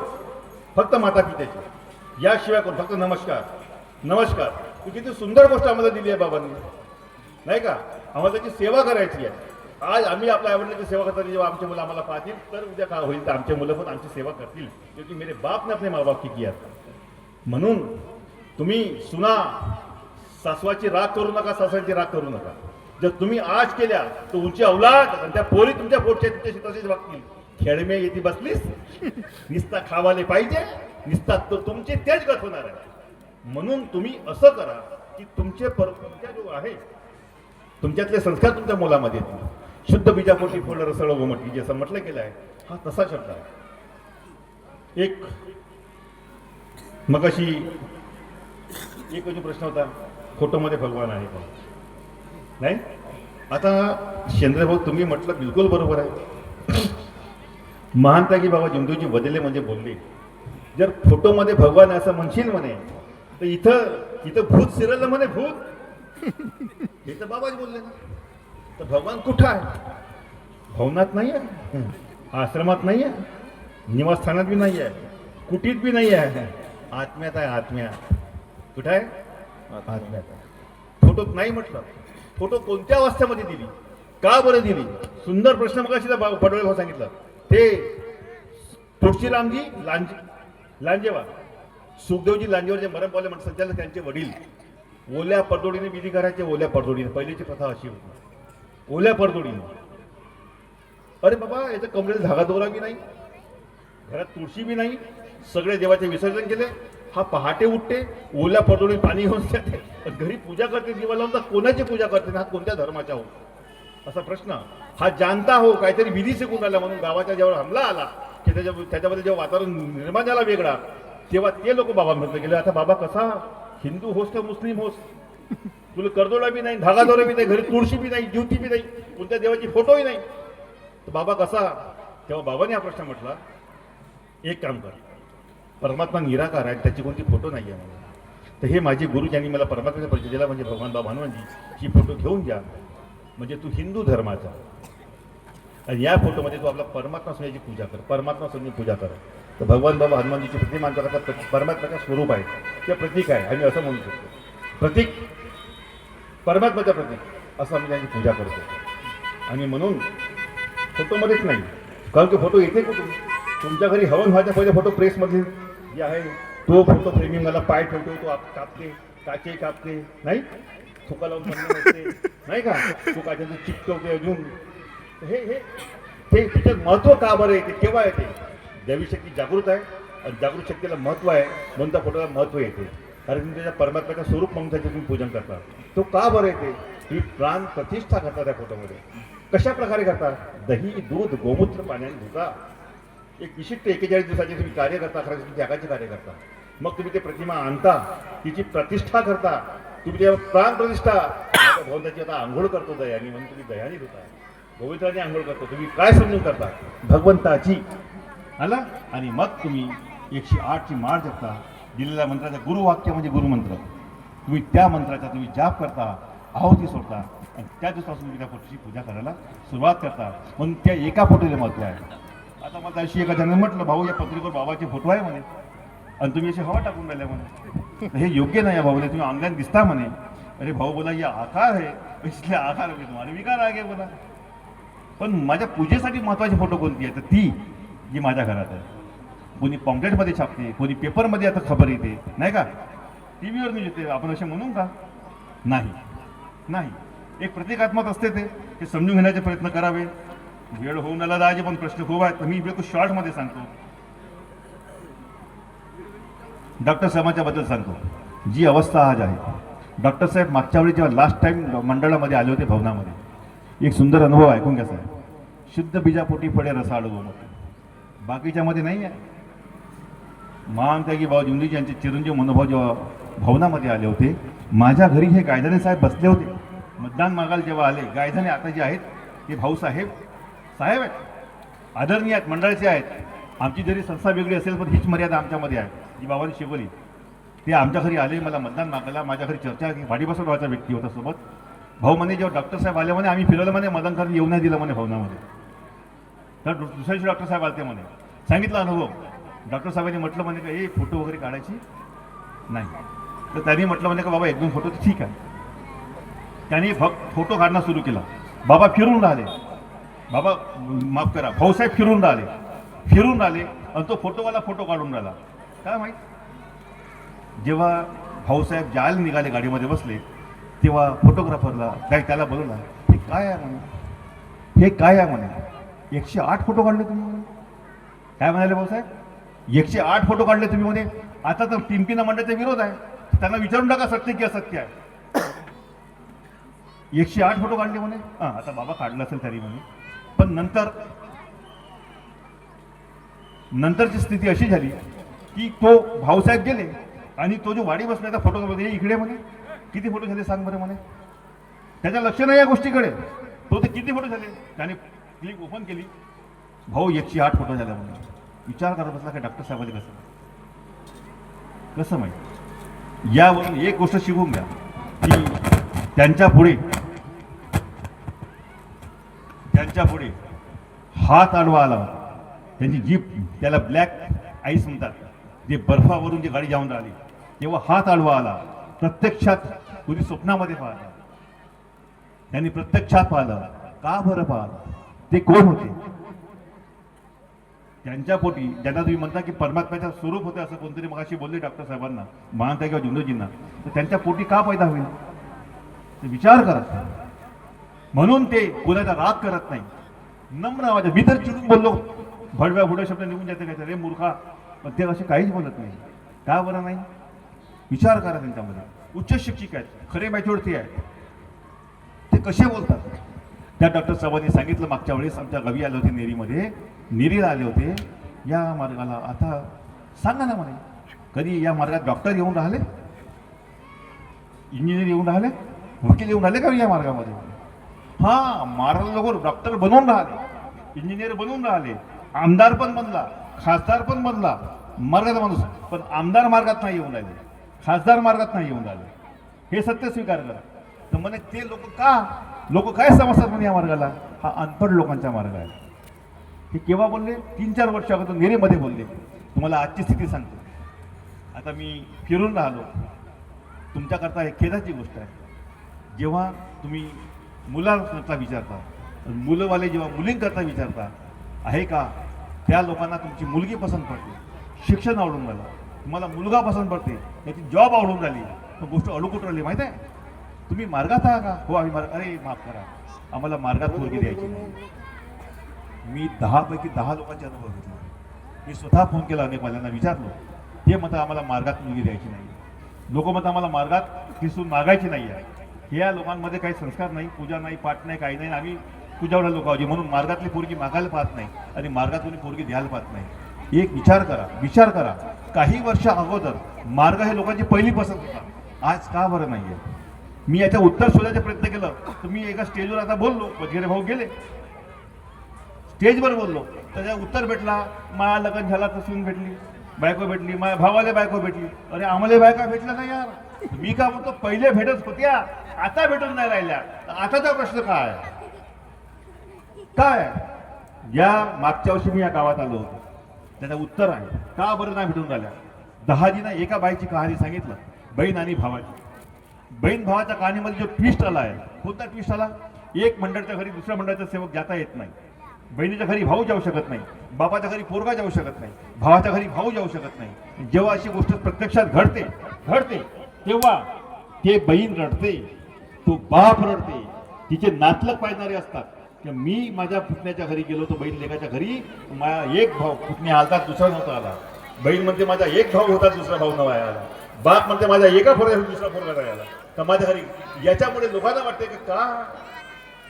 फक्त माता पित्याचे, याशिवाय कोण, फक्त नमस्कार नमस्कार. ही किती सुंदर गोष्ट आम्हाला दिली आहे बाबांनी, नाही का? आम्हाला त्याची सेवा करायची आहे. आज आम्ही आपल्या आईवडिलांची सेवा करताना जेव्हा आमचे मुलं आम्हाला पाहतील, तर उद्या काय होईल तर आमचे मुलं पण आमची सेवा करतील, क्योंकि मेरे बाप ने अपने माँ बाप की किया. म्हणून तुम्ही सुना सासवाची राग करू नका, सासऱ्यांची राग करू नका. जर तुम्ही आज केल्या तर उंची अवलाद आणि त्या पोरी तुमच्या पोटच्या तुमच्याशी तसेच वागतील. खेळमे येथे बसलीस, निस्ता खावाले पाहिजे, निस्ता तो तुमचे तेच गत होणार आहे. म्हणून तुम्ही असं करा की तुमच्या जो आहे तुमच्यातले संस्कार तुमच्या मुलामध्ये येतील. शुद्ध बीजापोटी फळ रसळ गोमटी जसं म्हटलं गेलं आहे, हा तसा शब्द आहे. एक मगाशी एक म्हणजे प्रश्न होता, फोटोमध्ये भगवान आहे का नाही? आता शेंद्रभाऊ तुम्ही म्हटलं बिलकुल बरोबर आहे. महानता की बाबा जिंदूजी बदलले म्हणजे बोलले. जर फोटोमध्ये भगवान असं म्हणशील म्हणे तर इथं भूत शिरलं म्हणे भूत, हे तर बाबाच बोलले ना. तर भगवान कुठं आहे? भवनात नाही आहे, आश्रमात नाही आहे, निवासस्थानात बी नाही आहे, कुटीत बी नाही आहे, आत्म्यात आहे. आत्म्यात कुठं आहे? आत्म्यात आहे. फोटोत नाही म्हटलं. फोटो कोणत्या अवस्थेमध्ये दिली, का बरं दिली? सुंदर प्रश्न मग अशी पडवळे भाऊ सांगितलं. ते तुळशीरामजी लांजेवा, सुखदेवजी लांजेवर जे मरण पावले म्हणतात त्याला त्यांचे वडील ओल्या परदोडीने विधी करायचे. ओल्या परदोडीने पहिलीची प्रथा अशी होती, ओल्या परदोडीने. अरे बाबा, याचं कमरेला धागा दोरा बी नाही, घरात तुळशी बी नाही, सगळे देवाचे विसर्जन केले. हा पहाटे उठते, ओल्या परदोडीने पाणी घेऊन जाते, घरी पूजा करते, दिवा लावून. तर कोणाची पूजा करते? हा कोणत्या धर्माच्या हो असा प्रश्न. हा जानता हो काहीतरी विधी शिकून आला म्हणून गावाच्या जेव्हा हमला आला की त्याच्यामध्ये जेव्हा वातावरण निर्माण झाला वेगळा, तेव्हा ते लोक बाबा म्हटलं गेले, आता बाबा कसा हिंदू होस का मुस्लिम होस, तुला करदोडा बी नाही, धागा दोरा बी नाही, घरी तुळशी बी नाही, ज्योती बी नाही, कोणत्या देवाची फोटोही नाही, तर बाबा कसा? तेव्हा बाबाने हा प्रश्न म्हटला, एक काम कर, परमात्मा निराकार आहे, त्याची कोणती फोटो नाही आहे मला. तर हे माझे गुरु ज्यांनी मला परमात्म्याचा परिचय दिला म्हणजे भगवान बाबा हनुमानजी, ही फोटो घेऊन घ्या, म्हणजे तू हिंदू धर्माचा, आणि या फोटोमध्ये तू आपला परमात्मा समजायची पूजा कर, परमात्मा समजून पूजा कर. तर भगवान बाबा हनुमानजीची प्रतिमा आमच्या परमात्म्याचं स्वरूप आहे, ते प्रतीक आहे, आम्ही असं म्हणू शकतो. प्रतीक, परमात्म्याचं प्रतीक असं आम्ही त्यांची पूजा करतो. आणि म्हणून फोटोमध्येच नाही, कारण की फोटो येते कुठून? तुमच्या घरी हवन व्हायच्या पहिले फोटो प्रेसमध्ये जे आहे तो फोटो फ्रेमिंग मला पाय ठेवतो, तो कापते, काचे कापते, नाही थुका लावून बनवते, नाही का? तो काच्याचं चिकटवते अजून. हे हे हे तिचं महत्त्व का बरं येते, केव्हा येते? दैवी शक्ती जागृत आहे आणि जागृत शक्तीला महत्त्व आहे म्हणून त्या फोटोला महत्त्व येते. कारण तुम्ही त्याच्या परमात्म्याचं स्वरूप म्हणून त्याचे तुम्ही पूजन करता. तो का बरं येते? ही प्राण प्रतिष्ठा करता त्या फोटोमध्ये. कशा प्रकारे करता? दही, दूध, गोमूत्र पाण्याने धुता. एक विशिष्ट 41 दिवसाचे तुम्ही कार्य करता, 11 दिवसाची त्यागाचे कार्य करता. मग तुम्ही ते प्रतिमा आणता, तिची प्रतिष्ठा करता, तुम्ही तेव्हा प्राण प्रतिष्ठा. भगवंताची आता आंघोळ करतो दयानी, म्हणून तुम्ही दयानी धुता, गोविंदाने आंघोळ करतो. तुम्ही काय समजून करता? भगवंताची. आला. आणि मग तुम्ही 108ची माळ जपता, दिलेल्या मंत्राचा गुरुवाक्य म्हणजे गुरुमंत्र. तुम्ही त्या मंत्राचा तुम्ही जाप करता, आहुती सोडता, आणि त्या दिवसापासून तुम्ही त्या फोटोची पूजा करायला सुरुवात करता. म्हणून त्या एका फोटोचे महत्त्व आहे. आता मला अशी एका जणांनी म्हटलं, भाऊ या पत्रिकेवर बाबाचे फोटो आहे म्हणे आणि तुम्ही अशी हवा टाकून राहिल्या म्हणे, हे योग्य नाही आहे भाऊ, तुम्ही ऑनलाईन दिसता म्हणे. अरे भाऊ बोला, या आकार आहे, इसलिए आकार होते तुम्हाला विकार आहे बोला. पण माझ्या पूजेसाठी महत्त्वाची फोटो कोणती आहे? तर ती जी माझ्या घरात आहे. कोणी पॉम्पलेटमध्ये छापते, कोणी पेपरमध्ये आता खबर येते, नाही का? टी व्हीवर न्यूज येते. आपण असे म्हणून का? नाही नाही, एक प्रतिकात्मक असते ते समजून घेण्याचे प्रयत्न करावे. वेळ होऊन आला दाजे, पण प्रश्न खूप आहेत. मी बिलकुल शॉर्टमध्ये सांगतो. डॉक्टर साहेबांच्या बद्दल सांगतो. जी अवस्था आज आहे, डॉक्टर साहेब मागच्या वेळी जेव्हा लास्ट टाइम मंडळामध्ये आले होते भवनामध्ये, एक सुंदर अनुभव ऐकून घ्या साहेब. शुद्ध बीजापोटी फळे रसाळू गोमटी, बाकीच्यामध्ये नाही आहे. मानता की भाऊ जिंदूजी यांचे चिरंजीव मनोभाव जेव्हा भवनामध्ये आले होते, माझ्या घरी हे गायधने साहेब बसले होते. मतदान मागायला जेव्हा आले, गायधने आता जे आहेत ते भाऊसाहेब साहेब आहेत, आदरणीय आहेत, मंडळाचे आहेत. आमची जरी संस्था वेगळी असेल पण हीच मर्यादा आमच्यामध्ये आहे जी बाबांनी शिकवली. ते आमच्या घरी आले, मला मतदान मागायला, माझ्या घरी चर्चा वाढीपासून व्हायचा व्यक्ती होता सोबत. भाऊ म्हणे जेव्हा डॉक्टर साहेब आले म्हणे आम्ही फिरवलं म्हणे, मतदान करायला येऊ नाही दिलं म्हणे भवनामध्ये. तर दुसऱ्या दिवशी डॉक्टर साहेब आले म्हणे, सांगितलं अनुभव. डॉक्टर साहेबांनी म्हटलं म्हणे का हे फोटो वगैरे काढायची नाही. तर त्यांनी म्हटलं म्हणे का बाबा एक दोन फोटो तर ठीक आहे. त्यांनी फोटो काढणं सुरू केला. बाबा फिरून राहिले, बाबा माफ करा भाऊसाहेब फिरून राहिले आणि तो फोटोवाला फोटो काढून राहिला. काय माहीत, जेव्हा भाऊसाहेब जायला निघाले गाडीमध्ये बसले तेव्हा फोटोग्राफरला त्याला बोलवला, हे काय आहे म्हणे, हे काय आहे म्हणे, 108 फोटो काढले तुम्ही म्हणे. काय म्हणाले भाऊसाहेब, 108 फोटो काढले तुम्ही म्हणे. आता तर टिंपिना मंडळाचा विरोध आहे, त्यांना विचारून टाका सत्य की असत्य आहे. 108 फोटो काढले म्हणे. हां, आता बाबा काढलं असेल तरी म्हणे. पण नंतरची स्थिती अशी झाली की तो भाऊसाहेब गेले आणि तो जो वाडी बसण्याचा फोटो मध्ये इकडे म्हणे किती फोटो झाले सांग बरं म्हणे. त्याच्या लक्ष नाही या गोष्टीकडे. तो ते किती फोटो झाले, त्याने क्लिप ओपन केली, भाऊ 108 फोटो झाले म्हणे. विचार करत बसला की डॉक्टर साहेबांनी कसं माहीत. यावरून एक गोष्ट शिकून घ्या की त्यांच्या पुढे हात आडवा आला, त्यांची जीप, त्याला ब्लॅक आईस म्हणतात, जे बर्फावरून जी गाडी जाऊन राहिली तेव्हा हात आडवा आला. प्रत्यक्षात कुणी स्वप्नामध्ये पाहिलं, त्यांनी प्रत्यक्षात पाहिलं. का बरं पाहिलं, ते कोण होते, त्यांच्या पोटी ज्यांना तुम्ही म्हणता की परमात्म्याचं स्वरूप होते असं कोणतरी मगाशी बोलले डॉक्टर साहेबांना, महानता किंवा जिंदोजींना, तर त्यांच्या पोटी का पैदा होईल ते विचार करा. म्हणून ते कोणाचा राग करत नाही, नम्र आवाज. मी तर चिडून बोललो, भडव्या भुड्या शब्द निघून जाते काय रे मूर्खा, पण ते असे काहीच बोलत नाही. का बरं नाही, विचार करा. त्यांच्यामध्ये उच्च शिक्षिक आहेत, खरे मॅच्युरिटी आहेत, ते कसे बोलतात. त्या डॉक्टर साहेबांनी सांगितलं मागच्या वेळेस आमच्या गावी आले होते, नेरीला आले होते या मार्गाला. आता सांगा ना म्हणे, कधी या मार्गात डॉक्टर येऊन राहिले, इंजिनियर येऊन राहिले, वकील येऊन राहिले का या मार्गामध्ये. हा, मार्गाला लोक डॉक्टर बनवून राहिले, इंजिनियर बनवून राहिले, आमदार पण बनला, खासदार पण बनला मार्गाचा माणूस. पण आमदार मार्गात नाही येऊन राहिले, खासदार मार्गात नाही येऊन राहिले. हे सत्य स्वीकार करा. तर म्हणे ते लोक काय समजतात म्हणे या मार्गाला, हा अनपढ लोकांचा मार्ग आहे. हे केव्हा बोलले, 3-4 वर्ष अगोदर नेरेमध्ये बोलले. तुम्हाला आजची स्थिती सांगतो. आता मी फिरून राहिलो, तुमच्याकरता एक खेदाची गोष्ट आहे. जेव्हा तुम्ही मुलांकरता विचारता, मुलंवाले जेव्हा मुलींकरता विचारता, आहे का, त्या लोकांना तुमची मुलगी पसंत पडते, शिक्षण आवडून राहिलं, तुम्हाला मुलगा पसंत पडते, त्याची जॉब आवडून राहिली, तर गोष्ट अडूकुट राहिली माहीत आहे. तुम्ही मार्गात आहात का, हो आम्ही मार्ग, अरे माफ करा आम्हाला मार्गात मुलगी द्यायची नाही. मी 10 पैकी 10 लोकांचे अनुभव घेतले. मी स्वतः फोन केला, अनेक वाल्यांना विचारलो, ते म्हणतात आम्हाला मार्गात मुलगी द्यायची नाही. लोक म्हणतात आम्हाला मार्गात दिसून मागायची नाही आहे. या लोकांमध्ये काही संस्कार नाही, पूजा नाही, पाठ नाही, काही नाही. आम्ही पूजावडा लोक आहोत म्हणून मार्गातली पोरगी मागायला पाहत नाही आणि मार्गातून पोरगी द्यायला पाहत नाही. एक विचार करा. काही वर्ष अगोदर मार्ग हे लोकांची पहिली पसंत होता, आज का बरं नाही आहे. मी याचं उत्तर शोधायचा प्रयत्न केला, तर मी एका स्टेजवर आता बोललो, वगैरे भाऊ गेले स्टेजवर बोललो, त्याच्या उत्तर भेटला, माझ्या लग्न झाला तर सून भेटली, बायको भेटली, माझ्या भावाला बायको भेटली. अरे आम्हाला बायका भेटल्या नाही यार. मी का म्हणतो, पहिले भेटत होत्या, आता भेटून नाही राहिल्या. आताचा प्रश्न काय या मागच्या वर्षी मी या गावात आलो होतो, त्याचं उत्तर आहे का बरं नाही भेटून राहिल्या. 10 एका बाईची कहाणी सांगितलं, बहीण आणि भावाची. बहीण भावाच्या कहाणीमध्ये जो ट्विस्ट आला आहे, कोणता ट्विस्ट आला, एक मंडळाच्या घरी दुसऱ्या मंडळाचा सेवक जाता येत नाही, बहिणीच्या घरी भाऊ जाऊ शकत नाही, बापाच्या घरी पोरगा जाऊ शकत नाही, भावाच्या घरी भाऊ जाऊ शकत नाही. जेव्हा अशी गोष्ट प्रत्यक्षात घडते तेव्हा ते बहीण रडते, तो बाप रडते, तिचे नातलग पाहणारे असतात. की मी माझ्या पुतण्याच्या घरी गेलो होतो, बहीण लेकाच्या घरी, माझा एक भाऊ, पुतणी आलता दुसरा नव्हता आला. बहीण म्हणते माझा एक भाऊ होता दुसरा भाऊ नव्हा आला. बाप म्हणते माझा एका पोरगा दुसरा पोरगा नाही आला. तर माझ्या घरी याच्यामुळे लोकांना वाटते की का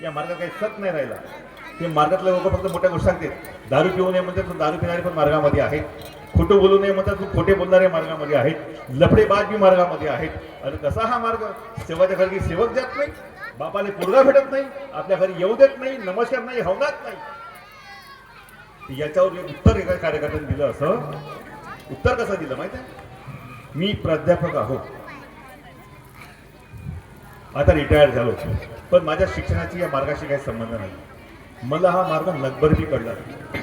या मार्गात काही सत नाही राहिला. ते मार्गातले लोक फक्त मोठ्या गोष्टी सांगते, दारू पिऊ नये म्हणतात, दारू पिणारे पण मार्गामध्ये आहेत, खोटं बोलू नये म्हणतात, खोटे बोलणारे मार्गामध्ये आहेत, लफडेबाज बी मार्गामध्ये आहेत. आणि कसा हा मार्ग, सेवाच्या घरी सेवक जात नाही, बापाला पोरगा भेटत नाही, आपल्या घरी येऊ देत नाही, नमस्कार नाही, हवनात नाही. याच्यावर उत्तर एका कार्यकर्त्याने दिलं. असं उत्तर कसं दिलं माहिती आहे, मी प्राध्यापक आहोत, आता रिटायर झालो, पण माझ्या शिक्षणाची या मार्गाशी काही संबंध नाही. मला हा मार्ग नगभरबी कळला नाही.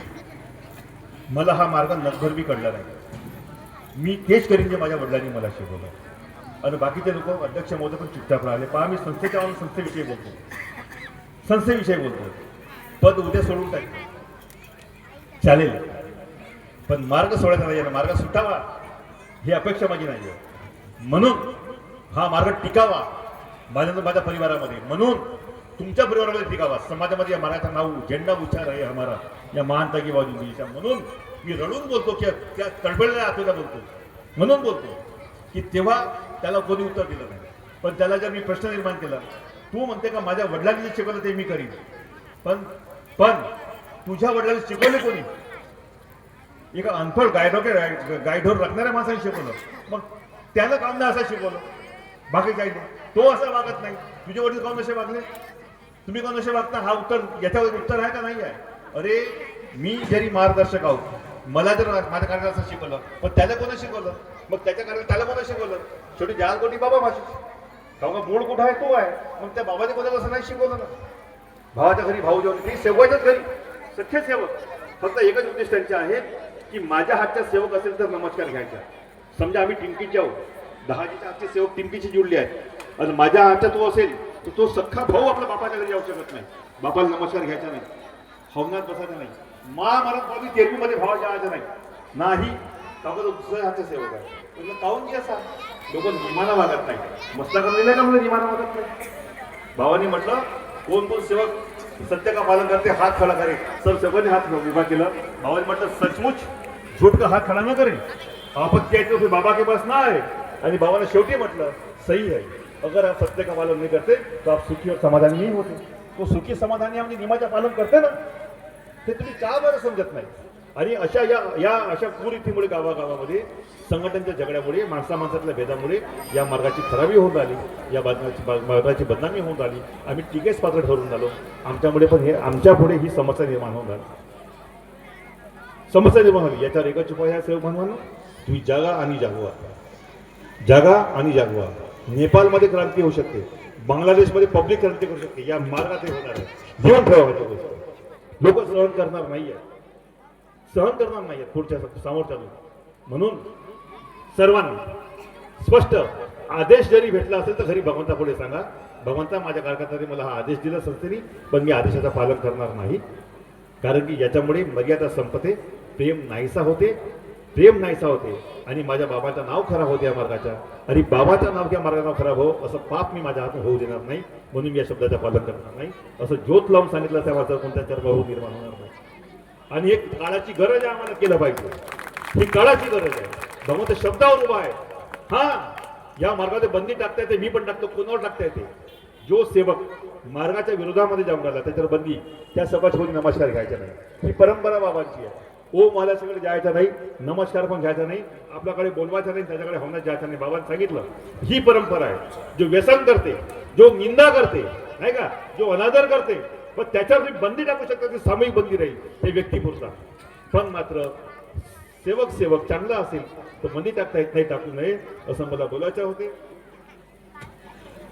मला हा मार्ग नगभरबी कळला नाही. मी तेच करीन जे माझ्या वडिलांनी मला शिकवलं. आणि बाकीचे लोक अध्यक्ष महोदय पण चुपचाप राहिले. पहा, मी संस्थेच्या संस्थेविषयी बोलतो, संस्थेविषयी बोलतो. पद उद्या सोडून टाकतो चालेल, पण मार्ग सोडायचा नाही, मार्ग सुटावा ही अपेक्षा माझी नाही आहे. म्हणून हा मार्ग टिकावा माझ्या परिवारामध्ये, म्हणून तुमच्या परिवारामध्ये टिकावा, समाजामध्ये या मार्गाचं नाव झेंडा उच्चार आहे हमारा या महानता की बाजू दिशा. म्हणून मी रडून बोलतो की त्या तळपळलेल्या आतूला बोलतो, म्हणून बोलतो की तेव्हा त्याला कोणी उत्तर दिलं नाही. पण त्याला जर मी प्रश्न निर्माण केला, तू म्हणते का माझ्या वडिलांनी जे शिकवलं ते मी करीन, पण तुझ्या वडिलांनी शिकवले कोणी? एका अनफळ गायढोर राखणाऱ्या माणसाने शिकवलं, मग त्याला काम नाही असं शिकवलं, बाकी काही नाही. तो असा वागत नाही. तुझे वडील काऊन असे वागले, तुम्ही कोण असे वागता? हा उत्तर, याच्यावर उत्तर आहे का नाही आहे? अरे मी जरी मार्गदर्शक आहोत, मला जर माझ्या कार्याला असं शिकवलं, पण त्याला कोणा शिकवलं? मग त्याच्या कार्याला त्याला कोणा शिकवलं? शेवटी जाल कोटी बाबा भाषे, का मूळ कुठं आहे तो आहे. मग त्या बाबाने कोणाला असं नाही शिकवलं ना. भावाच्या घरी भाऊ जेवण, मी सेवकाच्याच घरी सख्य सेवक. फक्त एकच उद्देश त्यांचे आहे की माझ्या हातच्या सेवक असेल तर नमस्कार घ्यायचा. समजा आम्ही टिमकीचे आहोत, 10 हातचे सेवक टिमकीची जुळली आहेत, आणि माझ्या हातचा तो असेल तर तो सख्खा भाऊ आपल्या बापाच्या घरी जाऊ शकत नाही. बापाला नमस्कार घ्यायचा नाही, हवनात बसायचा नाही, महाभारत बाबी तेलगूमध्ये भावाच्या आवायचा नाही. कागद दुसऱ्या हातचे सेवक आहे. म्हणजे काऊन की असा लोक निमाना वागत नाही. मस्तका नाही का मला निमाना वागत नाही. भावानी म्हटलं कोण कोण सेवक सत्य का पालन करते, हात खडा करे. सब सेवकांनी हात उभा केला. भावानी म्हटलं सचमुच झूठ का हात खडा न करे, आपत्ती आहे तो बाबा के पास ना आहे. आणि भावाला शेवटी म्हटलं सही है, अगर आप सत्य का पालन नहीं करते तो आप सुखी और समाधानी नहीं होते. तो सुखी समाधानी म्हणजे नियमाचं पालन करते ना, ते तुम्ही का बरं समजत नाही. आणि अशा अशा कुरीतीमुळे गावागावामध्ये संघटनांच्या झगड्यामुळे माणसा माणसातल्या भेदामुळे या मार्गाची खराबी होऊन राहिली, या मार्गाची बदनामी होऊन राहिली. आम्ही टिकेच पात्र ठरून झालो. आमच्यामुळे पण आमच्या पुढे ही समस्या निर्माण होऊन राहिली, समस्या निर्माण झाली. याच्यावर एकच उपाय आहे सेवक म्हणून, तुम्ही जागा आणि जागवा, जागा आणि जागवा. नेपाळमध्ये क्रांती होऊ शकते, बांगलादेशमध्ये पब्लिक क्रांती करू शकते. या मार्गात होणार आहे. घेऊन ठेवायच्या गोष्ट लोक सहन करणार नाहीये, सहन करणार नाहीये पुढच्या समोरच्या लोक. म्हणून सर्वांनी स्पष्ट आदेश जरी भेटला असेल तर घरी भगवंता पुढे सांगा, भगवंता माझ्या कारकातरी मला हा आदेश दिला संस्थेने, पण मी आदेशाचं पालन करणार नाही. कारण की याच्यामुळे मर्यादा संपते, प्रेम नाहीसा होते, प्रेम नाहीसा होते, आणि माझ्या बाबाचं नाव खराब होते या मार्गाच्या. आणि बाबाचं नाव त्या मार्गाचं नाव खराब हो असं पाप मी माझ्या हातून होऊ देणार नाही. म्हणून मी या शब्दाचं पालन करणार नाही. असं ज्योत लावून सांगितलं त्या माणसाला कोणत्या चर्मावर निर्माण होणार नाही. आणि एक काळाची गरज आहे, आम्हाला केलं पाहिजे. ही काळाची गरज आहे. भगवंत शब्दावर उभा आहे. हा या मार्गावर बंदी टाकता येते, मी पण टाकतो, कोणावर टाकता येते. जो सेवक मार्गाच्या विरोधामध्ये जाऊन राहिला त्याच्यावर बंदी, त्या सेवकाच्या कोणी नमस्कार घ्यायचा नाही. ही परंपरा बाबांची आहे. मला सगळं जायचं नाही, नमस्कार पण घ्यायचा नाही, आपल्याकडे बोलवायचं नाही, त्याच्याकडे होण्यात जायचं नाही. बाबांनी सांगितलं ही परंपरा आहे. जो व्यसन करते, जो निंदा करते, नाही का, जो अनादर करते, पण त्याच्यावर बंदी टाकू शकता, ती सामूहिक बंदी राहील, ते व्यक्तीपुरता. पण मात्र सेवक चांगला असेल तर बंदी टाकता येत नाही, टाकू नये असं मला बोलायचं होते.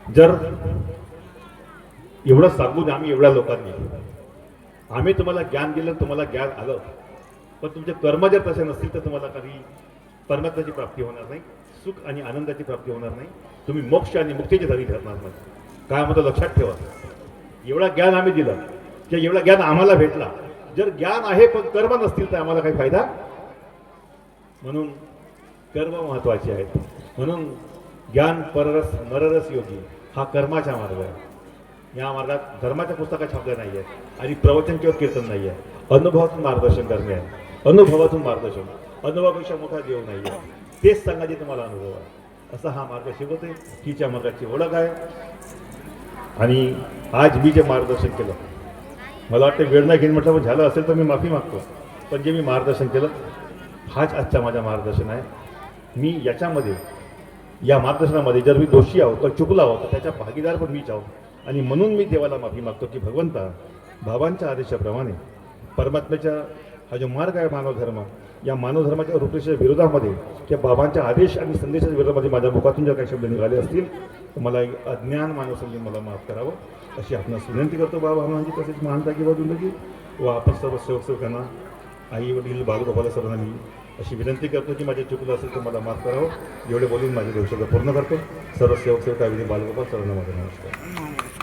जर एवढं सांगून आम्ही एवढ्या लोकांनी आम्ही तुम्हाला ज्ञान दिलं, तुम्हाला ज्ञान आलं, पण तुमचे कर्म जर तसे नसतील तर तुम्हाला कधी परमात्म्याची प्राप्ती होणार नाही, सुख आणि आनंदाची प्राप्ती होणार नाही, तुम्ही मोक्ष आणि मुक्तीची धरी ठरणार नाही. काय म्हणतो लक्षात ठेवा. एवढा ज्ञान आम्ही दिलं, की एवढा ज्ञान आम्हाला भेटला. जर ज्ञान आहे पण कर्म नसतील तर आम्हाला काही फायदा. म्हणून कर्म महत्वाचे आहेत. म्हणून ज्ञान पररस नररस योगी हा कर्माचा मार्ग आहे. या मार्गात धर्माच्या पुस्तकात छापल्या नाही आहेत आणि प्रवचन किंवा कीर्तन नाही आहे. अनुभवातून मार्गदर्शन करणे आहे. अनुभवातून मार्गदर्शन, अनुभवापेक्षा मोठा देव नाही आहे. तेच सांगायचे तुम्हाला अनुभव आहे. असा हा मार्ग शिकवते. हीच्या मार्गाची ओळख आहे. आणि आज मी जे मार्गदर्शन केलं, मला वाटतं वेळ नाही घेऊन म्हटलं, पण झालं असेल तर मी माफी मागतो. पण जे मी मार्गदर्शन केलं हाच आजचा माझा मार्गदर्शन आहे. मी याच्यामध्ये या मार्गदर्शनामध्ये जर मी दोषी आहो तर चुकला आहो तर त्याच्या भागीदार पण मीच आहो. आणि म्हणून मी देवाला माफी मागतो की भगवंता, भावांच्या आदेशाप्रमाणे परमात्म्याच्या हा जो मार्ग आहे मानव धर्म, या मानव धर्माच्या रूपरेषेच्या विरोधामध्ये किंवा बाबांच्या आदेश आणि संदेशाच्या विरोधामध्ये माझ्या मुखातून जर काही शब्द निघाले असतील तर मला एक अज्ञान मानव समजून मला माफ करावं अशी आपणास विनंती करतो बाबा हनुमानजी. तसेच महानता किंवा दुंदगी व आपण सर्व सेवकांना आई वडील बालगोपाला सर्वांना मी अशी विनंती करतो की माझे चुकलं असेल तर मला माफ करावं. एवढे बोलून माझे देवशब्द पूर्ण करतो. सर्व सेवक सेवका विधी बालगोपाल सर्वांना माझा नमस्कार.